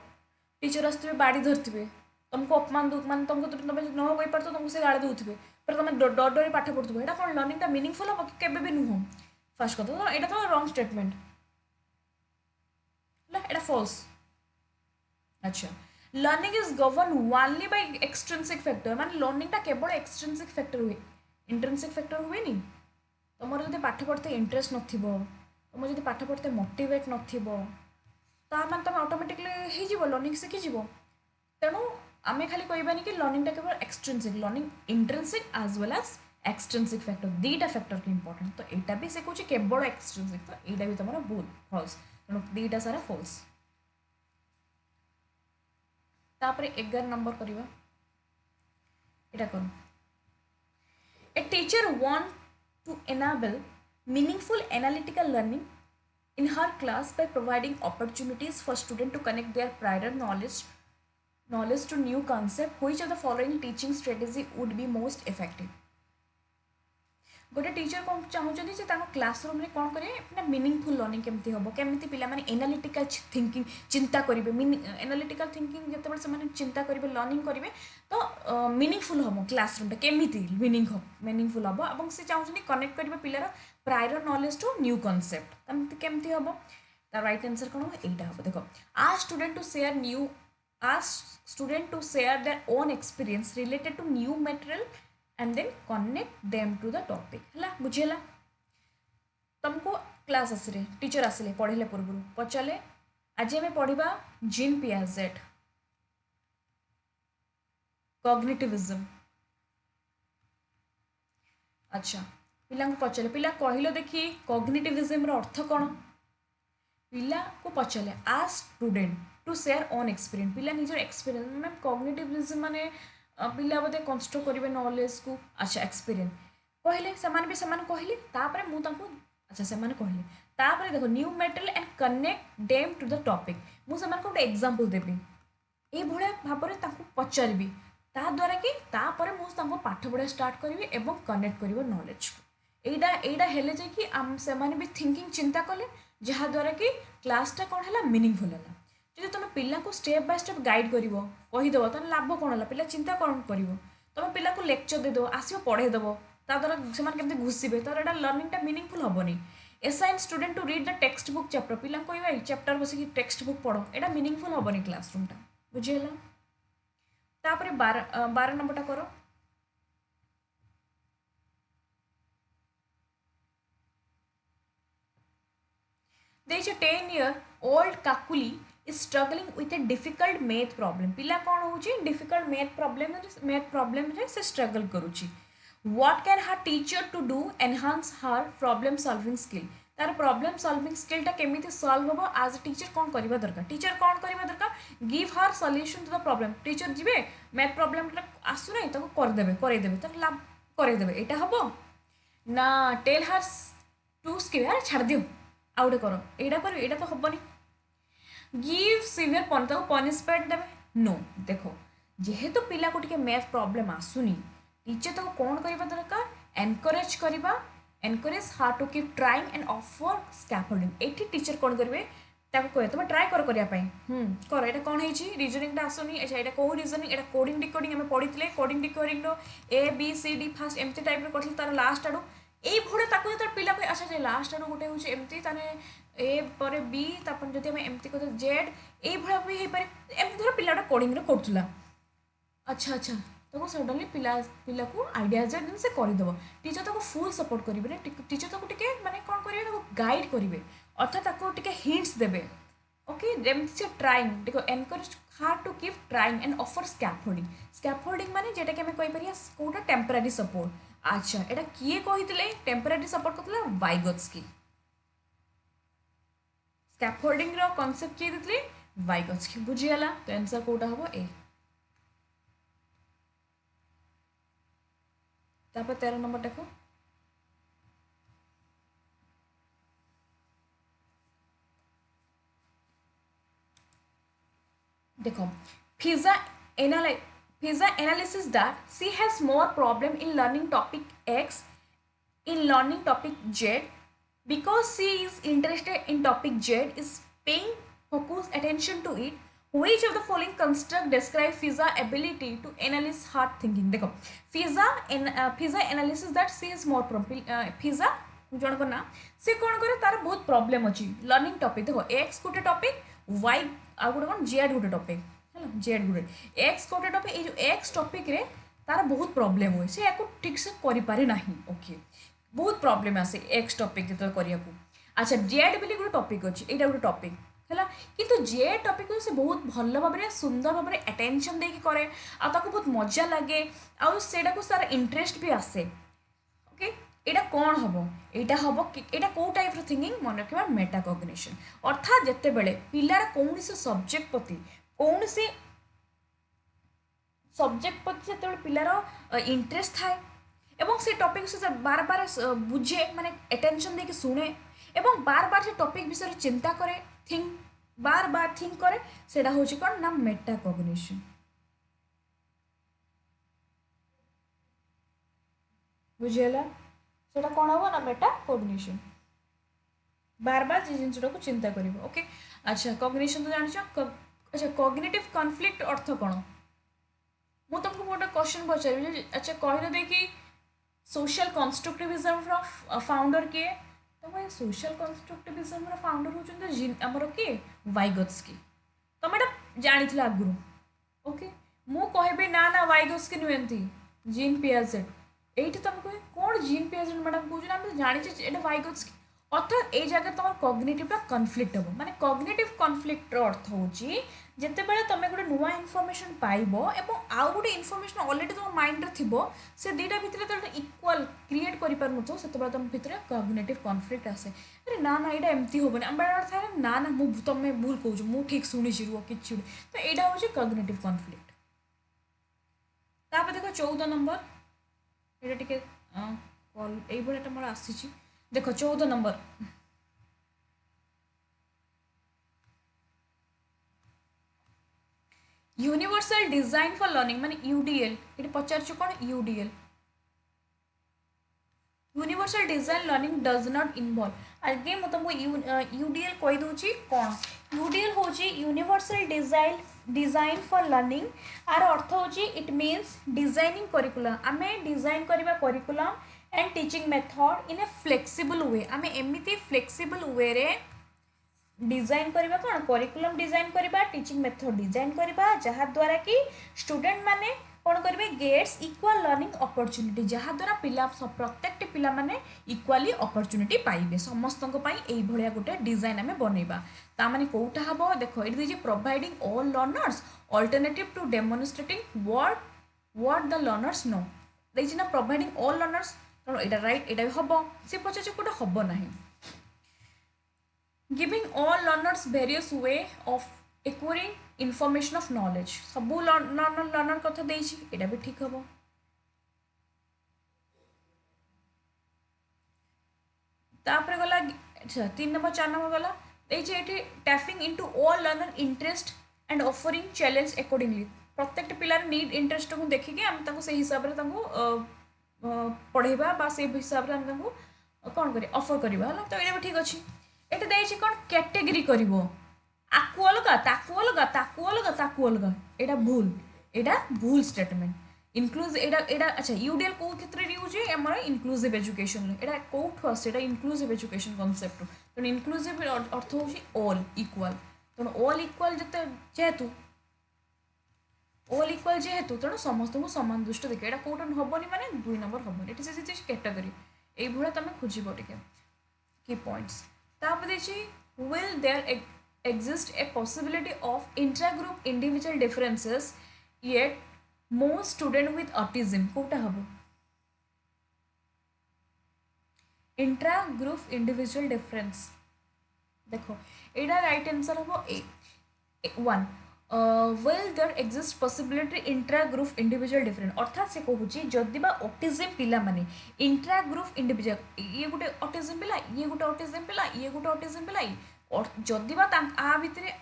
टीचर आसुवे बाड़ी धरते तुमको अपमान मान तुमको तुम न कही पार तुमको से गाड़ी दूसरे पर तुम डर डर पाठ पढ़ुव यहाँ कौन लर्निंगटा मीनिंगफुल हम कि केवे भी नुह फास्ट कथा तो यहाँ तो रंग स्टेटमेंट है फल्स अच्छा learning is govern only by extrinsic factor माने लर्निंगटा केवल एक्सट्रिंसिक फैक्टर हुए इंट्रिंसिक फैक्टर हुए नी तुम जब पाठ पढ़ते इंटरेस्ट नथिबो तुम जब पाठ पढ़ते मोटिवेट नथिबो ता मान तुम ऑटोमेटिकली हो लर्निंग शिखिज तेणु आम खाली कहबानी कि लर्निंगटा केवल extrinsic learning intrinsic as well as extrinsic factor दीटा फैक्टर की इंपोर्टेंट तो यहाँ भी से कौन केवल एक्सट्रिंसिक तो यहाँ भी तुम भूल फल्स तेणु दीटा सारा फल्स तापर 11 नंबर करवा एटा कर a teacher want to enable meaningful analytical learning in her class by providing opportunities for students to connect their prior knowledge to new concept. Which of the following teaching strategy would be most effective? गोटे teacher कौन चाहते से classroom में कौन करेंगे meaningful learning केमती हम केमती पिला माने एनालिटिकल थिंकिंग चिंता करेंगे एनालिटिकल थिंकिंग जिते से चिंता करेंगे लर्निंग करेंगे तो मीनिंगफुल हम क्लासरूमटा केमती मीनिंगफुल हम और से चाहते कनेक्ट करेंगे पिलार prior knowledge to new concept केमती हम तार राइट आंसर कौन हम यहाँ हम देख ask student to share their own experience related to new material and then connect them to the topic है बुझेगा तुमको क्लास आसिले टीचर आसिले पढ़े पूर्व पचारे आज आम पढ़ा जीन पियाजेट कॉग्निटिविज्म अच्छा पिला पचारे पिला कहल देखिए कॉग्निटिविज्म रो अर्थ कौन पिला को पचारे a student to share own experience पिला निजर एक्सपीरियंस मैम कॉग्निटिविज्म माने पिला बोधे कन्स्ट्रक्ट करेंगे नॉलेज को अच्छा एक्सपीरियंस कहले से कहले तापर मुझे अच्छा से कहले तापर देखो new material and connect them to the topic मुझे गोटे एग्जांपल देवी ये भाव में पचारि ता द्वारा कि तापर मुझे पाठ पढ़ा स्टार्ट करी एवं कनेक्ट कर नॉलेज को यहाँ हेले कि से भी थिंकिंग चिंता कले जहाँद्वारा कि क्लासटा कौन है मीनिंगफुल है जो तुम पिला को स्टेप बाय स्टेप गाइड कर कहीदेव तो लाभ कौन है पिला चिंता कौन कर तुम पिला को लेक्चर देदेव आसो पढ़ेदेव ताद्वारा से केमती घुसबे तो यहाँ लर्निंगटा मीनिंगफुल हेनी assign student to read the textbook chapter पिला कह चैप्टर बस टेक्स्ट बुक पढ़ यहाँ मीनिंगफुल हेनी क्लासरूमटा बुझेगा तापर 12 नंबरटा कर there is a 10-year-old Kakuli is struggling with a difficult math problem. पिला कौन होची difficult math problem रे से struggle करूची. What can her teacher to do enhance her problem solving skill? तार problem solving skill टा केमिति solve होबो as a teacher कौन करिबा दरकार teacher कौन करिबा दरकार give her solution to the problem teacher जिबे math problem टा आसु नै ताको करे देबे तार लाभ करे देबे एटा हबो ना tell her to skip यार छाड़ दियो आउटे कर यहाँ कर यहाँ तो हेनी गिव सीवियर पनिशमेंट देवे नो देखो जेहेतु पिला को टिके मैथ प्रॉब्लम आसुनी टीचर तो कौन करबा दरकार encourage her to keep trying and offer scaffolding एठी टीचर कौन करेंगे कहे तुम ट्राए कर यहाँ कौन है रिजनिंगटा आसुनी अच्छा यहाँ कौ रिजनिंग यहाँ कोडिंग डिकोडिंग आम पढ़ी coding decoding A B C D fast एमती टाइप कर तार लास्ट आड़ू ये भोड़े जो पिला को अच्छा लास्ट आड़ गोटे हूँ एमती ए पर बी तापर जब एमती कहते जेड ये भी हो पारे एमती धर पिलाटा कोडिंग करूला अच्छा अच्छा तो सडनली पिला को आइडिया जे से करदेव टीचर ताको फुल सपोर्ट करेंगे टीचर ताको टिके माने कौन करेंगे गाइड करेंगे अर्थात ताको टिके हिंट्स देवे ओके जेमती से ट्राइंग देखो encourage her to keep trying and offer scaffolding माने जेटा कि आम कहीपर कौटा टेम्परारी सपोर्ट अच्छा यहाँ किए कही टेम्परारी सपोर्ट करते वाइगोत्स्की स्कैफोल्डिंग रो कांसेप्ट किए देते वाइगोत्स्की बुझीगला तो आंसर कोटा हम ए तापर 13 नंबर देखो देखो फिजा analysis that she has more problem in learning topic X in learning topic Z because she is interested in topic Z is paying focused attention to it. Which of the following construct describe Fiza ability to analyze hard thinking? देखो Fiza analysis that she is more Fiza जन को ना से कौन करे तार बहुत problem अछि लर्निंग टॉपिक देखो x गोटे टॉपिक y आ गोटे कौन z गोटे टॉपिक है z गोटे x गोटे टॉपिक ए जो x टॉपिक रे तार बहुत प्रॉब्लम हुए से याको ठीक से करि पारे नाही ओके बहुत प्रॉब्लम आसे एक्स टॉपिक जत करिया को अच्छा जेड बोली गोटे टॉपिक अछि एटा गोटे टॉपिक हैला किंतु जे टॉपिक को से बहुत भल भाबरे सुंदर भाबरे अटेंशन देकी करे आ ताको बहुत मजा लागे आ सेडा को सारा इंटरेस्ट भी आसे ओके एटा कौन हबो एटा हबो एटा को टाइप रो थिंकिंग मन रखबा मेटा कॉग्निशन अर्थात जते बेले पिलार कोन से सब्जेक्ट प्रति कोन से सब्जेक्ट प्रति जते पिलार इंटरेस्ट थाए एवं से टॉपिक से बार बार बुझे माने अटेंशन देके सुने एवं बार बार से टॉपिक विषय चिंता करे थिंक बार बार थिंक करे सेटा होची कोन ना मेटा कॉग्निशन बुझेला सेटा कोन हो ना मेटा कॉग्निशन बार बार जे जिंसटा को चिंता करिवो ओके अच्छा कॉग्निशन तो जानिछ अच्छा कॉग्निटिव कॉन्फ्लिक्ट अर्थ कोन मु तुमको गोटे क्वेश्चन पचारि अच्छा कहले देखी सोशल कंस्ट्रक्टिविज्म रो फाउंडर किए तुम ये सोशल कंस्ट्रक्टिविज्म रो फाउंडर होचन हमर किए वाइगोत्स्की तुम एटा जानि आगुरु ओके मु कहबे ना ना वाइगोत्स्की नुएंती जीन पियाजेट एठी तुम कहे कोन जीन पियाजेट मैडम कहू हम जानि छे एटा वाइगोत्स्की अर्थात ए जगह तुम कॉग्निटिव कॉन्फ्लिक्ट हम माने कॉग्निटिव कॉन्फ्लिक्ट अर्थ होची जिते बेले तुम गोटे नुआ इनफॉरमेशन पाइबो एवं आउ गोटे इनफॉरमेशन ऑलरेडी तुम माइंड रे थिबो से दीटा भितर तो इक्वल क्रिएट करि पार नथो सेते बेले तुम भितर कॉग्निटिव कॉन्फ्लिक्ट आसे अरे ना ना एटा एम्ति होबने हम बार थारे ना ना मु तुम भूल कहू मु ठीक सुनी छी रो किछि तो एटा होची कॉग्निटिव कॉन्फ्लिक्ट तापर देखो 14 नंबर एटा टिके कॉल एई बडा हमर आसी छी देखो 14 number universal design for learning माने यूडीएल ये पचार कौन UDL universal design learning does not involve आगे मैं तुमको यूडीएल कही दूची कौन यूडीएल हूँ यूनिवर्सल डिजाइन फॉर लर्निंग आर अर्थ हूँ इट मीन्स डिजाइनिंग करिकुलम आमे डिजाइन करबा curriculum and teaching method in a flexible way आमे एमिति फ्लेक्सिबल वे रे डिजाइन करबा कोन करिकुलम डिजाइन करबा टीचिंग मेथड डिजाइन करबा जहाँ द्वारा कि स्टूडेंट माने कोन करबे गेट्स इक्वल लर्निंग अपॉर्चुनिटी जहाँ द्वारा पिला प्रत्येक पिला माने इक्वाली अपॉर्चुनिटी पाइबे समस्त एई भलिया गोटे डिजाइन आमे बनैबा ता माने कोउटा हबो देखो it is providing all learners alternative to demonstrating what the learners know देछि ना प्रोवाइडिंग ऑल लर्नर्स तो एटा राइट एटा हबो से पछे कोटा हबो नाही giving all learners various way of acquiring information of knowledge सबू लर्नर कथा देछि एटा भी ठीक हबो तापर गला अच्छा 3 नंबर 4 नंबर गला देछि एठी tapping into all learner interest and offering challenge accordingly प्रत्येक पिलार नीड इंटरेस्ट को देखि के हम ताको से हिसाब रे ताको पढेबा बा से हिसाब रे हम ताको कोन करी ऑफर करबा हला तो एटा भी ठीक अछि एटा देछि कोन कैटेगरी करिवो आकु अलगा ताकु अलगा ताकु अलगा ताकु अलगा एटा भूल स्टेटमेंट इंक्लूसिव एटा अच्छा यूडीएल को क्षेत्र रे यूज हमर इंक्लूसिव एजुकेशन एटा कोठो आसे एटा इंक्लूसिव एजुकेशन कांसेप्ट तो इंक्लूसिव अर्थ होछि ऑल इक्वल तो ऑल इक्वल जते जेतु ऑल इक्वल जेतु तो समस्त को समान दृष्टि देखे एटा कोठन हबनी माने 2 नंबर हबनी एटा से कैटेगरी एई भुला तमे खोजिबो टिके की पॉइंट्स तापर देखिए will there exist a possibility of intra-group individual differences yet most student with autism Kota हबो intra-group individual difference देखो एटा राइट आंसर हबो ए 1 will there exist possibility intra-group individual difference अर्थात से कहूची जदि बा ऑटिज्म पिला माने इंट्रा-ग्रुप इंडिविजुअल ये गुटे ऑटिज्म पिला ये गुटे ऑटिज्म पिला ये गुटे ऑटिज्म पिला और जदि बा आ भितरे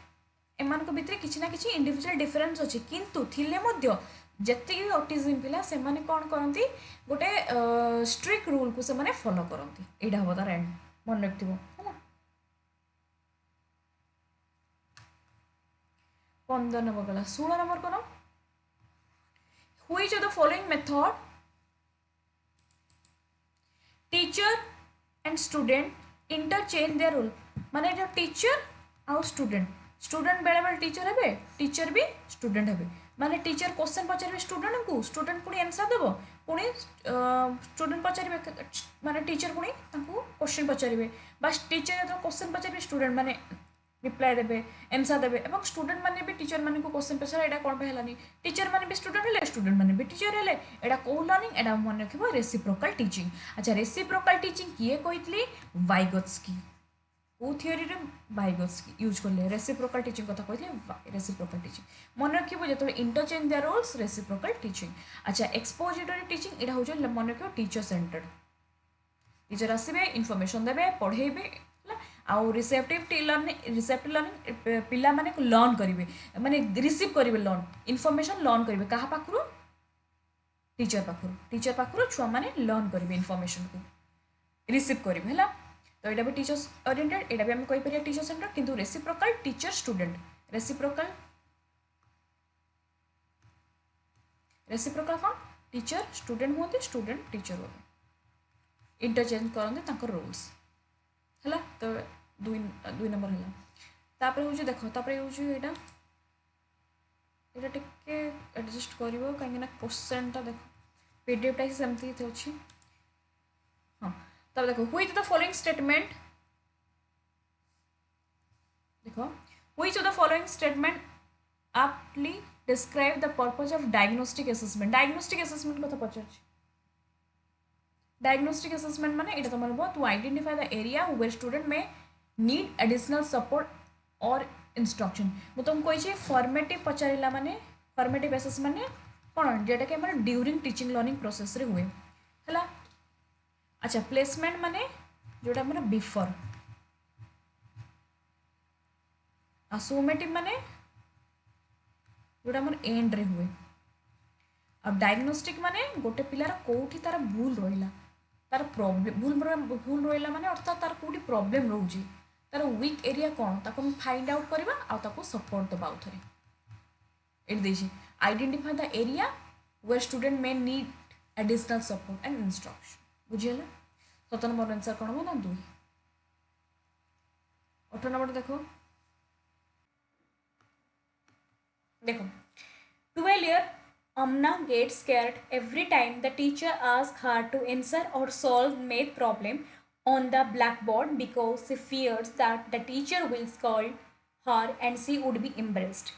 एमान को भितरे किछि ना किछि इंडिविजुअल डिफरेंस अछि किंतु थिले मध्य ଯେତିକି ବି ଅଟିଜିମ୍ ପିଲା ସେମାନେ କ'ଣ କରନ୍ତି ଗୋଟେ ଷ୍ଟ୍ରିକ୍ଟ ରୁଲ୍କୁ ସେମାନେ ଫଲୋ କରନ୍ତି। ଏଇଟା ହେବ ତାର ଏଣ୍ଡ, ମନେ ରଖିଥିବ ହେଲା। 15 ନମ୍ବର ଗଲା। 16 ନମ୍ବର କ'ଣ, which of the following method teacher and student interchange their role, माने जो टीचर आउ स्टूडेंट बेले बेले टीचर हेबे, टीचर भी स्टूडेंट हेबे, माने टीचर क्वेश्चन पचारे स्टूडेंट को, स्टूडेंट पुणी आंसर देबो, पुणी स्टूडेंट पचारे माने टीचर पुणी तांको क्वेश्चन पचारे, बस टीचर जो क्वेश्चन पचारे स्टूडेंट माने रिप्लाई देबे, आंसर देबे, एवं स्टूडेंट माने भी टीचर माने को क्वेश्चन पचारे एटा कोन पे हलानी, टीचर माने भी स्टूडेंट हेले, स्टूडेंट माने भी टीचर हेले, एटा को लर्निंग, एटा मन रखिबो रेसिप्रोकल टीचिंग। अच्छा रेसिप्रोकल टीचिंग किए कहितली, वाइगोत्स्की। को थियोरी रे वाइगोत्स्की यूज करले रेसिप्रोकल टीचिंग कथा कहले, रेसिप्रोकल टीचिंग मन रखिबो जतो interchange their roles, reciprocal teaching. अच्छा एक्सपोजिटरी टीचिंग एटा होजो मन रखिबो टीचर सेंटर्ड, टीचर आसबे इनफॉरमेशन देबे पढ़ेबे आउ रिसेप्टिव लर्निंग पिला माने लर्न करेंगे, माने रिसीव करेंगे लर्न इनफॉरमेशन लर्न करेंगे कहा पाखु, टीचर पाखु छुआ माने लर्न करेंगे इनफॉरमेशन को रिसीव करेंगे है। तो यहाँ भी टीचर्स ओरिएंटेड, यहाँ भी आम कहीपर टीचर सेंटर, किंतु रेसिप्रोकल टीचर स्टूडेंट, रेसिप्रोकल कौन टीचर स्टूडेंट होते, स्टूडेंट टीचर होते, इंटरचेंज करते रोल्स है। तो दुई नंबर है। तापर हूँ देख तापर यहाँ टिके एडजस्ट कर कहीं क्वेश्चनटा देख पीडीएफटा ही सेमती अच्छी। हाँ तब देखो व्हिच द फॉलोइंग स्टेटमेंट, देखो which of the following statement aptly describe the purpose of diagnostic assessment। diagnostic assessment कथा पचार, diagnostic assessment माने एटा तुम बोल to identify the area where student may need additional support or instruction। मु तुम कहि formative पचारिला माने formative assessment माने कोन जेटा के माने ड्यूरिंग टीचिंग लर्निंग प्रोसेस रे हुए हला। अच्छा प्लेसमेंट माने जोटा माने बिफोर, आ सुमेटिव माने जोटा माने एंड रे हुए। अब डायग्नोस्टिक माने गोटे पिलार कोठी तार भूल रहिला, तार प्रॉब्लम भूल रहिला माने अर्थात तार कोठी प्रॉब्लम रहउची, तार वीक एरिया कौन ताको हम फाइंड आउट करबा आ ताको सपोर्ट दबा उथरे। एट देछि identify the area where student may need additional support and instruction. बुझियला 17 नंबर आंसर कोन हो ना 2। 18 नंबर देखो, देखो 12 year Amna gets scared every time the teacher asks her to answer or solve math problem on the blackboard because she fears that the teacher will scold her and she would be embarrassed.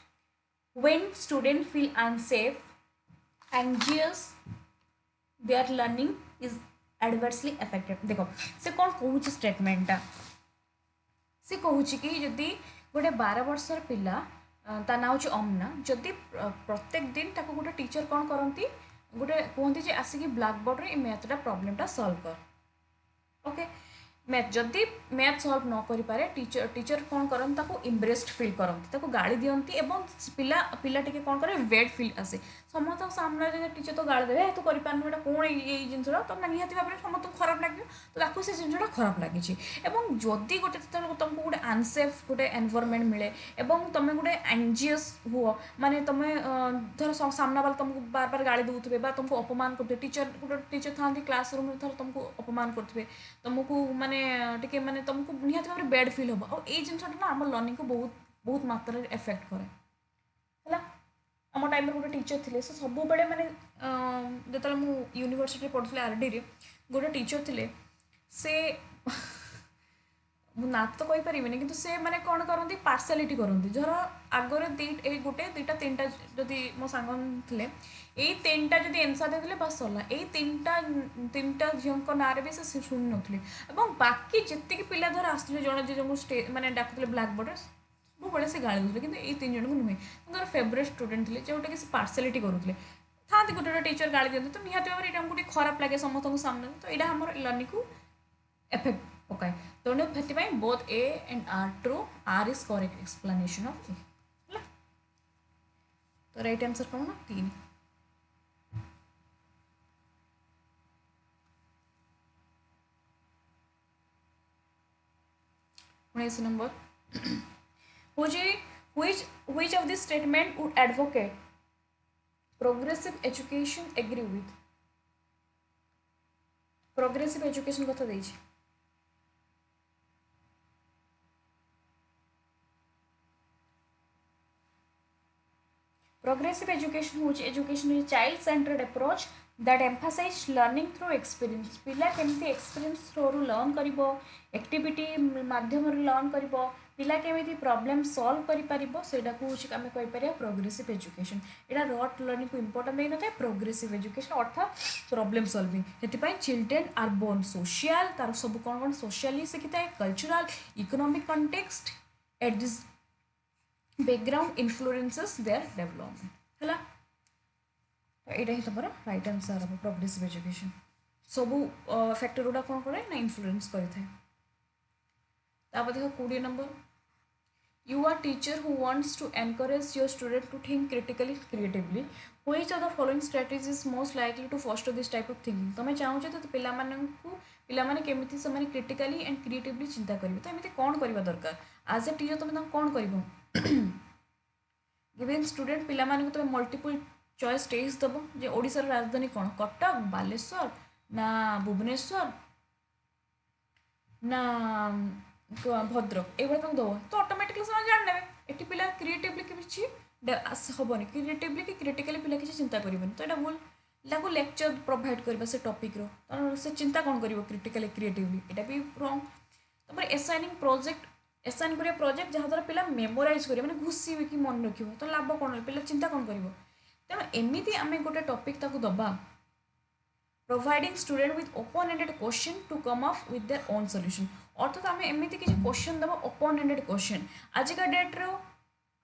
When students feel unsafe, anxious, their learning is adversely affected। देखो से कौन कहूँ स्टेटमेंटा, से कहूँ कि जदि गोटे 12 वर्षर पिला ता ना हूँ अमना, जदि प्रत्येक दिन ताको गोटे टीचर कौन करती गोटे कहते आसिक ब्लैकबोर्ड रे मैथटा प्रॉब्लमटा सॉल्व कर, ओके मैथ जदि मैथ सॉल्व न करि पारे टीचर कौन करते ताको इम्प्रेस्ड फील करती, ताको गाड़ी दियंती एवं पिला पिला टिके कौन करे वेट फील आसे समस्त सामने टीचर तो गाड़ी देवे तो करिपारनु एटा कोन ये जिनसरा तो निहाती भाव में समस्त खराब लगे तो ताको से जिनसटा खराब लगी। एवं जदि गोटे तुमको गोटे अनसेफ गोटे एनवायरनमेंट मिले एवं तुम गोटे एंजियस हुआ माने तुम धर सामना वाला तुमको बार बार गाड़ी दूसरे तुमको अपमान करते, टीचर गोटे टीचर था क्लासरूम में थर तुमको अपमान करते तुमको माने टिके माने तुमको निहाती भाव में बैड फील हम और ये जिनसा ना आम लर्निंग को बहुत बहुत मात्रा एफेक्ट करे है। आम टाइम गोटे टीचर थे से सब बेले मैंने जो मु यूनिवर्सिटी पढ़ुली आरडी रे गोटे टीचर थे से ना तो कही पारिनी कि से मैंने कौन करती पार्सालीटी करती धर आगर गोटे दुईटा तीन जदि मो सांग थे यही 3टा जब एनसर देते बस सरला यही 3टा झील ना भी से शुणी नी और बाकी जी पिला धर आसते जड़े जो स्टे मैंने डाकुले ब्लैकबोर्ड सब बड़े से गाड़ी दूसरे कि 3 जन को नुहे तर फेवरेट स्टूडेंट थे जोटा कि पार्सालीटी करुले था गोटे गोटे टीचर गाड़ी दिखाते तो निहत भाव में आमको खराब लगे समस्त सामने तो यहाँ आम लर्निंग को एफेक्ट पकाए तेणु से both A and R true, R is correct explanation of A. तो राइट आंसर कौन ना 3। 19 number which of this statement would advocate progressive education agree with progressive education कथा देछि progressive education होछि education is child centered approach that emphasize learning through experience पिला केमती experience through learn करिवो activity माध्यम रे learn करिवो पिला केमिति प्रॉब्लम सॉल्व करि परिबो सेटा को होछि हमें कहि परिया प्रोग्रेसिव एजुकेशन एटा रट लर्निंग को इंपोर्टेंट नै नथे प्रोग्रेसिव एजुकेशन अर्थात प्रॉब्लम सॉल्विंग हेति पय चिल्ड्रन आर बोर्न सोशल तार सब कोन कोन सोशली सिखिता cultural economic context at this background influences their development हला तो एटा ही तमरा राइट आंसर अब प्रोग्रेसिव एजुकेशन सब फैक्टर उडा कोन करे ना इन्फ्लुएंस करि थाए तापर देखो 20 number you are teacher who wants to encourage your student to think critically creatively which of the following strategies is most likely to foster this type of thinking तमे चाहूचे तो पिला माननकु पिला माने केमिति से माने क्रिटिकली एंड क्रिएटिवली चिंता करिवे तो एमिति कोन करबा दरकार एज ए टीचर तमे कोन करबो गिवन स्टूडेंट पिला माने तमे मल्टीपल चॉइस टेस्ट दबो जे ओडिसा राजधानी कोन कटक बालेश्वर ना भुवनेश्वर ना भद्रक ये तुम दब तो ऑटोमेटिकली से जान ने एटी पिला क्रिएटिवली किछि हेनी क्रिएटिवली कि क्रिटिकली पिला किछि चिंता करिवनि तो एटा भूल लाको लेक्चर प्रोवाइड करबा से टॉपिक रो तो से चिंता कोन करिवो क्रिटिकली क्रिएटिवली एटा भी रॉन्ग तपर असाइनिंग प्रोजेक्ट असाइन करिया प्रोजेक्ट जहा द्वारा पिला मेमोराइज करियो माने घुसी कि मन रखियो तो लाभ कोन पिला चिंता कोन करिवो तेनो एमिति आमे गोटे टॉपिक ताको दबा providing student with open-ended question to come up with their own solution अर्थात आम एमती किसी क्वेश्चन दबा ओपन-एंडेड क्वेश्चन आजिका डेट रो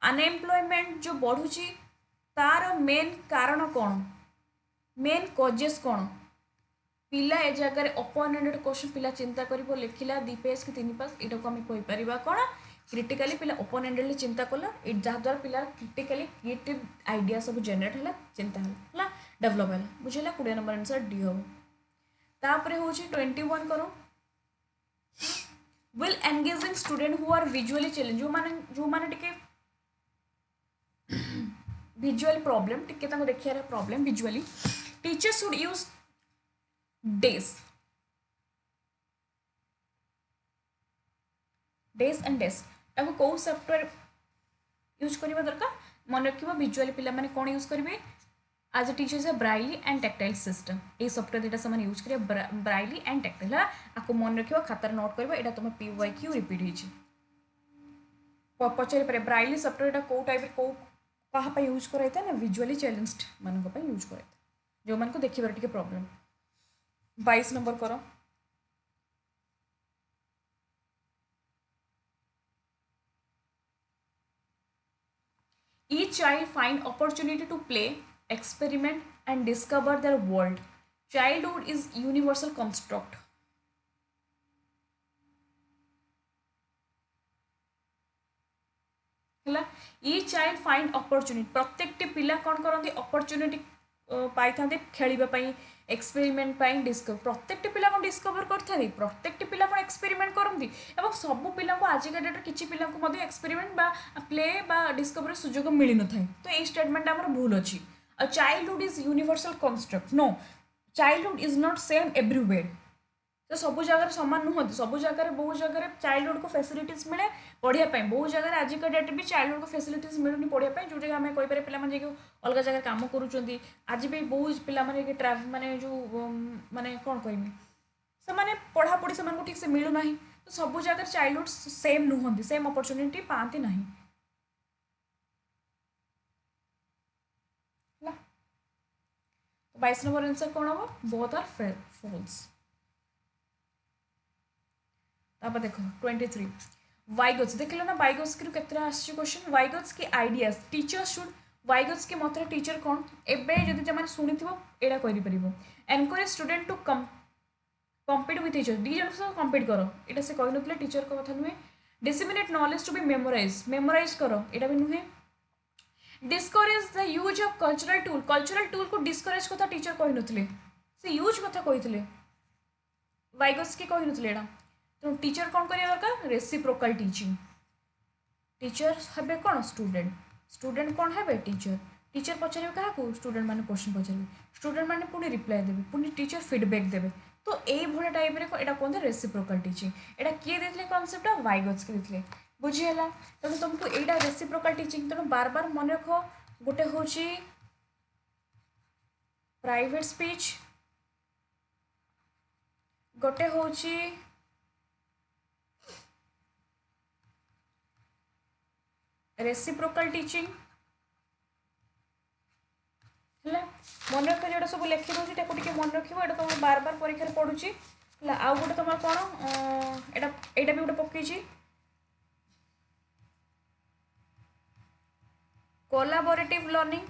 अनएम्प्लॉयमेंट जो बढ़ुची तार मेन कारण कौन मेन कजेस कौन पिला ए जगह ओपन-एंडेड क्वेश्चन पिला चिंता करिवो लिखिला 2 पेज कि 3 पेज एटा को हम कहि परिबा कोन क्रिटिकली पिला ओपन-एंडेडली चिंता कला जहाँ द्वारा पिला क्रिटिकली क्रिएटिव आइडिया सब जनरेट होला चिंता होला डेवलप होला बुझिला 20 नंबर आंसर डी हो तापरे होची 21 करो will engaging student who are visually challenged जो माने टिके visual problem टिके ताको देखिया रे problem visually teachers should use days and days ताको को सॉफ्टवेयर यूज करबा दरकार मन रखिबो विजुअली पिला माने कोन यूज करबे आज ए टीचर से ब्राइली एंड टैक्टाइल सिस्टम ये सॉफ्टवेयर देटा से यूज करिए ब्राइली एंड टैक्टाइल है आपको मन रखियो खातार नोट करबो एटा तुम PYQ रिपीट हिची पछरे पर ब्राइली सॉफ्टवेयर एटा को टाइप को कहा पे यूज कराइता ना विजुअली चैलेंज्ड मन को पे यूज कराइता जो मन को देखिबार टिके प्रॉब्लम 22 नंबर करो each child find opportunity to play experiment and discover their world childhood is universal construct हला each child find opportunity प्रत्येक पिला कौन करती opportunity पाई था खेलिबा पई एक्सपेरिमेंट पाई डिस्कवर प्रत्येक पिला को डिस्कवर करथारी प्रत्येक पिला को एक्सपेरिमेंट करंती एवं सब पिला को आज का डेट किछि पिला को मध्ये एक्सपेरिमेंट बा प्ले बा डिस्कवर सुजोग मिली न थाए तो ए स्टेटमेंट हमर भूल अछि a childhood is universal construct no childhood is not same everywhere तो सब जगह सामान नुहत सब जगह बहुत जगह चाइल्डहुड को फैसिलिटीज मिले पढ़िया बहुत जगह आज का डेट भी चाइल्डहुड को फैसिलिटीज मिलूनी पढ़िया जो जगह आम कहीपर पे अलग जगह कम करुँच आज भी बहुत पे ट्रावल माने जो माने कौन कहमी से मैंने पढ़ापढ़ी से ठीक से मिलूना तो सब जगह चाइल्डहुड सेम नुहत सेम अपॉर्चुनिटी पाती ना 22 नंबर आंसर कौन हम बोथ आर फॉल्स तापर देखो 23 वाइगोट्स देख लो ना वाइगोट्स की केतरा आछि क्वेश्चन वाइगोट्स की आइडियाज टीचर शुड वाइगोट्स के मत टीचर कौन एबे जदि जमाने सुनिथिबो एडा करि परिबो encourage student to compete with teacher दी जन से कम्पीट करो एटा से कहि नथले टीचर को कथा नुहे disseminate knowledge to be memorise करो एटा भी नुहे discourage the use of cultural tool को डिस्करेज कथा टीचर कहि नथले से यूज कथा कहितले वाइगोट्स के कहि नथले एडा तेणु टीचर कौन करिया दरकार रेसिप्रोकाल टीचिंग टीचर हे कौन स्टूडेंट स्टूडेंट कौन है टीचर टीचर पचारे क्या स्टूडेंट मैंने क्वेश्चन पचारे स्टूडेंट मैंने पुणी रिप्लाई देवे पुणी टीचर फीडबैक देवे तो ये भाया टाइप यहाँ कहते रेसिप्रोकाल टीचिंग यहाँ किए देते कनसेप्ट वाइगोत्स्की देते बुझीगला तेणु तुमको यहाँ रेसिप्रोकाल टीचिंग तेणु बार बार मन रख गोटे हूँ प्राइवेट स्पीच गोटे हूँ रेसिप्रोकाल टीचिंग है मन रख जो सब लिखी दूसरी टे मन रख तुम बार बार परीक्षा पढ़ुची आउ गोटे तुम कौन यहाँ भी गोटे पकई कोलाबोरेटिव लर्निंग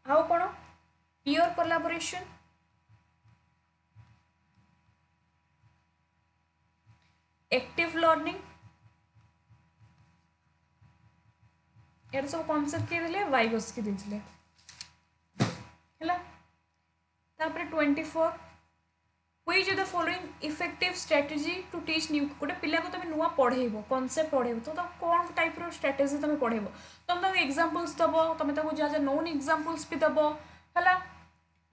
आउ कौन पियर कोलाबोरेशन एक्टिव लर्निंग यार सब कॉन्सेप्ट किए देले वाइगोत्स्की देथिले हैला तापर 24 which of the following effective strategy to teach new गोटे पिला को तुम नुआ पढ़ेबो कॉन्सेप्ट पढ़ेबो तो तुम कौन टाइप रो स्ट्रेटजी तुम पढ़ेबो तुम एग्जांपल्स दबो तुम जहाँ नोन एग्जांपल्स भी दबो हैला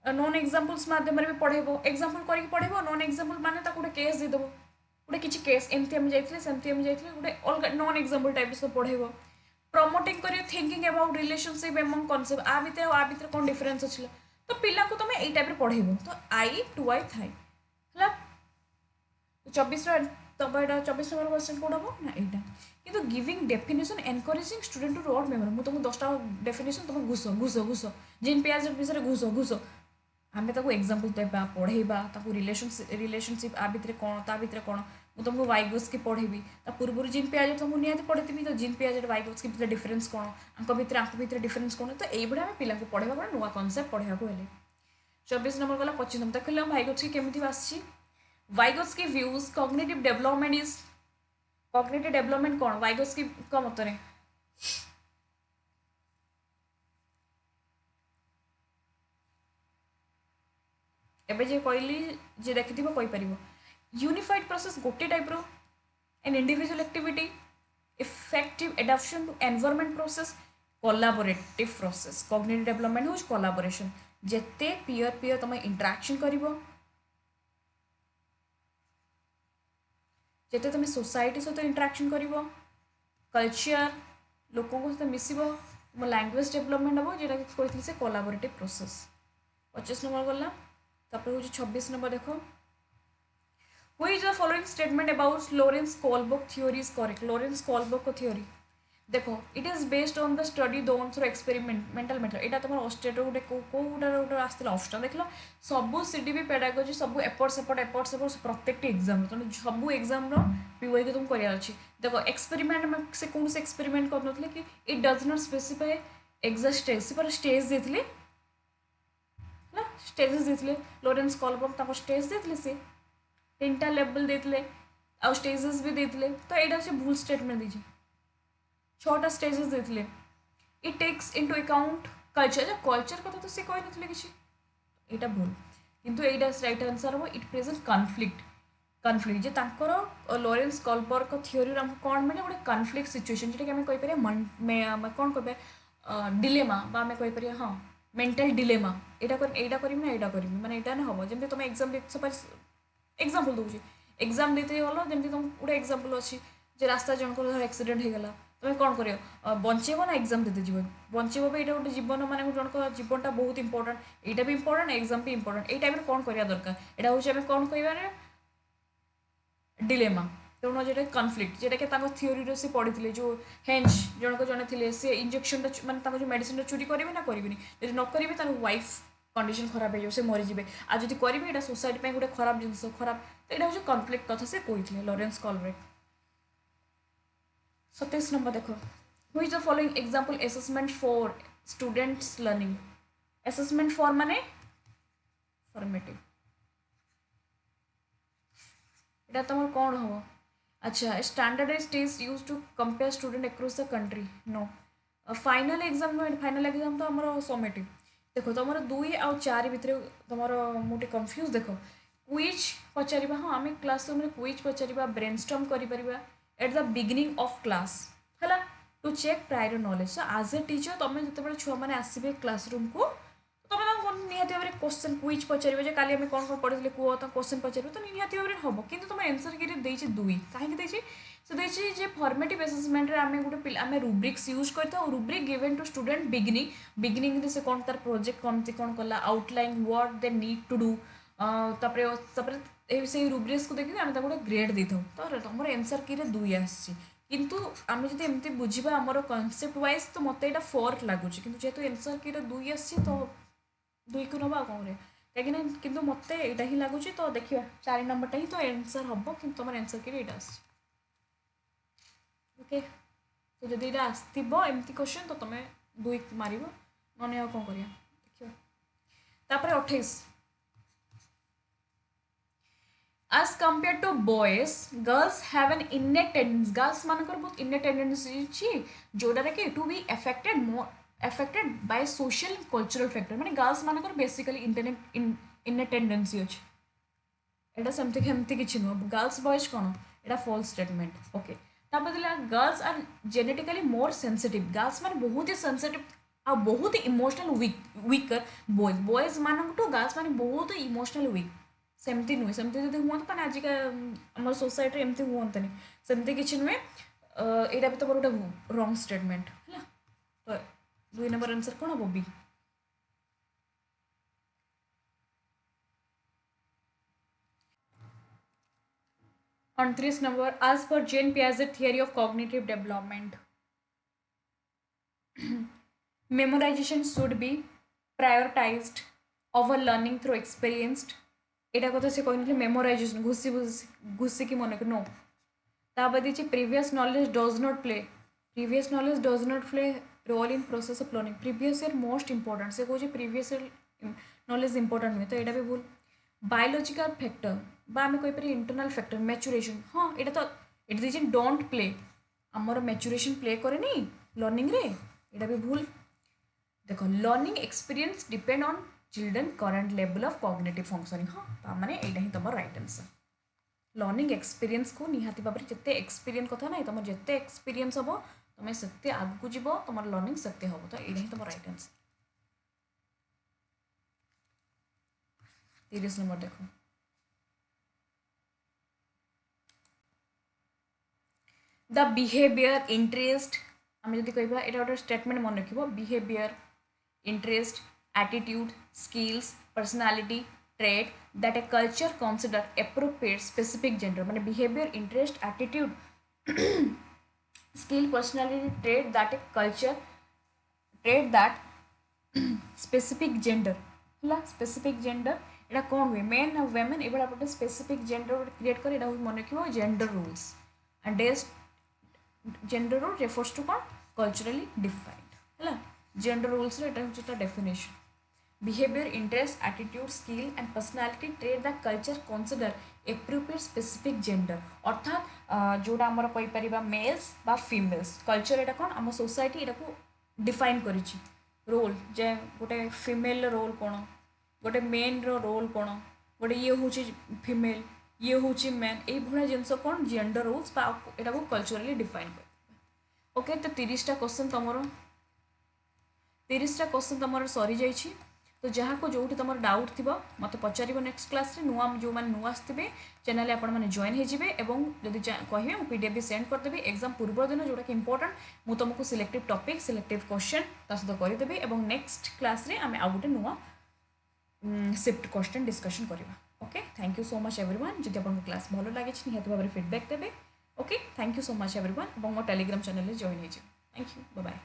नोन एग्जांपल्स माध्यम भी पढ़ेबो एग्जांपल करके पढ़ेबो नोन एग्जांपल माने गोटे केस दे देबो गोटे किसी केस एमती आम जाइए सेमती आम जाइए गोटे अलग नॉन एग्जांपल टाइप सब पढ़ेबो प्रमोटिंग करियो thinking about relationship among concept आ भितर कौन डिफरेंस अच्छे तो पिला को तुम यही टाइप पढ़ेबो तो आई टू आई थाई है 24 तब यहाँ 24 नंबर क्वेश्चन कौन हम ना यहाँ कि giving definition encouraging student to rote memory मुझे तुमको 10टा डेफिनेशन तुम घुस घुस घुस जिन पियाज विषय घुस घुस आम एग्जांपल देवा पढ़ेबा रिलेशनशिप आ भितर कौन ता भितर कौन मुझे तुमको वाइगोत्स्की पढ़ेबी पूर्व जिन पियाज तुमको निहाती पढ़ी तो जिन पियाज वाइगोत्स्की भितर डिफरेंस कौन आंक डिफरेंस कौन तो ये पिला पढ़ेगा कौन नुआ कनसेप्ट पढ़ा 24 नंबर गला 25 नंबर देख वाइगोत्स्की केमिति आसी Vygotsky views cognitive development is cognitive development कौन वाइगोत्स्की मतरे एबे जे कहली जे देखि कहीपर यूनिफाइड प्रोसेस गोटे टाइप रो an individual activity effective adaptation to environment process collaborative process cognitive development हो कोलाबोरेशन जेते पीयर पीयर तुम इंटरेक्शन करिवो जेते तुम सोसाइटी सहित इंटरेक्शन करिवो कल्चर लोकों सहित मिसिबो तुम लैंग्वेज डेवलपमेंट हम जेटा कहते से कोलाबोरेटिव प्रोसेस 25 नंबर गला तापर हूँ 26 नंबर देखो which the following statement about Lawrence Kohlberg theory is correct Lawrence Kohlberg को थ्योरी देखो it is based on the study done through experiment mental method यहाँ तुम ऑस्ट्रेट गोटे गोटे आसला ऑप्शन देख लो सब सीडीबी पेडागोजी सब एपट सेपट प्रत्येक एग्जाम तेनाली सब एग्जाम पीओई को तुम करार अच्छी देखो एक्सपेरिमेंट से कौन से एक्सपेरिमेंट कर कि it does not specify exact stage से स्टेज देते स्टेजेस देते लॉरेंस कोलबर्ग स्टेज देते सी 3टा लेवल देते आउ स्टेजेस भी देते तो यहाँ से भूल स्टेटमेंट दीजिए 6टा स्टेजेस देते it takes into account culture culture कथा तो सी कही ना कि यहाँ भूल किंतु यहाँ राइट आंसर हम it present conflict J Lawrence Kohlberg theory कौन मैंने गोटे कनफ्लिक्ट सिचुएशन जोटा कि आम कहीपर कौन कह डिलेमा आम कहीपर हाँ मेंटल डिलेमा यहाँ करी ना यहाँ करी मैंने यहाँ ना हम जमी तुम एग्जाम सपोज एग्जांपल दूसरी एग्जाम देते गल जमी तुम गोटे एग्जांपल अच्छी जे रास्ता जनकर एक्सीडेंट होगला तुम कौन कर बचेब ना एग्जाम देते जीवन बचेब भी यहाँ गोटे जीवन माने जनक जीवनटा बहुत इंपोर्टेंट यहाँ भी इंपोर्टेंट एग्जाम भी इंपोर्टेंट ये टाइम कौन करा दरकार यहाँ हूँ आम कौन कह डिलेमा तेणु जो कनफ्लिक्ट जोटा कि थ्योरी से पढ़ी जो हेंच जनक जड़े थे सी इंजेक्शन मानते जो मेडिसिन चोरी करेंगे ना करेंगे जब न करेंगे वाइफ कंडीशन खराब हो से मरीजे आ जब करेंगे यहाँ सोसाइटी गोटे खराब जिनस खराब तो यहाँ हूँ कनफ्लिक्ट कथा से कहते लॉरेंस कोलबर्ग 27 नंबर देखो which the following example assessment for students learning assessment for माने फॉर्मेटिव यहाँ तुम कौन हम अच्छा standardize test use to compare student across the country no final exam तो आमर समेटिव देखो तुम 2 आउ 4 भितर तुम मुझे कन्फ्यूज देख क्विज पचार हाँ आम क्लासरूम में क्विज पचार ब्रेनस्टॉर्म कर at the beginning of class है to check prior knowledge so as a teacher तुम जो छुआ मैंने आसवे क्लासरूम को तुम निहाती भाव में क्वेश्चन क्विज पचार काली आम कौन कौन पढ़ी कह तो क्वेश्चन पचार तो निहाती भाव में हम कि तुम एनसर की देती 2 कहीं से देखिए फॉर्मेटिव असेसमेंट आम गोटे आम रूब्रिक्स यूज करता rubric given to student beginning से कौन तार प्रोजेक्ट कमती कौन कला outline what they need to do से रूब्रिक्स को देखिए आम गोटे ग्रेड दे तो तुम एनसर की 2 आसी किंतु आम जो एमती बुझा आमर कनसेप्ट वाइज तो मत यहाँ 4 लगुच कि जेहतु एनसर की 2 आसी तो 2 को नवा कौन कहीं किंतु मत यहाँ ही लगुच तो देखा 4 नंबरटा ही तो एनसर हम कि तुम एनसर की यहाँ आस ओके तो जब यहाँ आसमती क्वेश्चन तो तुम 2 मार ना कौन कर देखिए 28 as compared to boys girls have an innate tendency girls मानकर बहुत innate tendency छी जोड़ा कि to be affected by social cultural factor माने girls मानकर basically innate tendency अछि एटा समथिंग किछि न गर्ल्स बॉयज कोन एटा फॉल्स स्टेटमेंट ओके तापर दिला girls are genetically more sensitive girls माने बहुत ही सेंसिटिव आ बहुत इमोशनल वीकर बॉयज मान टू गर्ल्स माने बहुत इमोशनल वीक सेमती नुहे सेमती जब हूँ तो आजिका आम सोसाइटी एमती हूँ सेमती किसी नुहे यहाँ भी तो मोर गोटे रंग स्टेटमेंट है तो 2 नंबर आंसर कौन हम B 29 number as per Jean Piaget theory of cognitive development memorization should be prioritized over learning through experienced एटा कथा से कहते मेमोराइजेशन घुसिकी मन नो तापर देखिए previous knowledge does not play role in process of learning previous year most important से कहे previous year knowledge important नुहे तो यहाँ भी भूल बायोलॉजिकल फैक्टर आम कहीपर इंटरनल फैक्टर मैच्योरेशन हाँ यहाँ तो ये देखिए डोंट प्ले आमर मैच्योरेशन प्ले करे लर्निंग रे यहाँ भी भूल देखो learning experience depend on children current level of cognitive functioning हाँ मैंने यहाँ ही तुम राइट आंसर लर्निंग एक्सपीरियंस को निहाती भाव में जिते एक्सपीरियंस कथा ना तुम जिते एक्सपीरियंस हम तुम से आगू जीव तुम लर्निंग से हम तो यहाँ ही तुम राइट आंसर 30 नंबर देखो द बिहेवियर इंटरेस्ट आम जब कह यहाँ गोटे स्टेटमेंट मन रख behaviour interest attitude, skills, personality, trait that a culture consider appropriate specific gender. माने behavior, interest, attitude, skill, personality, trait that a culture, trait that specific gender. ला specific gender एटा कौन हुए men और women एबड़ा पटे specific gender create कर एटा मन रखिबो gender rules and gender rule refers to कौन culturally defined है gender rules रे एटा होता definition behavior interest attitude skill and personality trait that culture consider appropriate specific gender अर्थात जोड़ा आमर कहि परिबा मेल्स बा फीमेल्स कल्चर एटा कोन आम सोसाइटी एटा को डिफाइन करिछि रोल जे गोटे फीमेल रोल कोन गोटे मेन रो रोल कोन गोटे ये होछि फीमेल ये होछि मैन ए भुना जिंस कोन जेंडर रोल्स बा एटा को कल्चरली डिफाइन कर ओके तो 30टा क्वेश्चन तमरो 30टा क्वेश्चन तमरो सरी जाइछि तो जहाँ को जो तुम डाउट थी मत पचार नेक्स्ट क्लास रे नुआ जो मैंने नुआ आसवे चैनल आपण मैंने जॉइन होदी कहे मुझे पीडीएफ भी सेंड करदेवी एग्जाम पूर्व दिन जोटा कि इंपोर्टेंट मुझे तुमको सिलेक्टिव टॉपिक सिलेक्टिव क्वेश्चन सहित करदेवी और नेक्स्ट क्लास रे आम आउ गोटे नुआ शिफ्ट क्वेश्चन डिस्कशन करवा okay thank you so much everyone जब आपको क्लास भल लगे निहत भाव में फीडबैक देवे okay thank you so much everyone और मो टेलीग्राम चैनल जॉइन हो थैंक यू बाय बाय।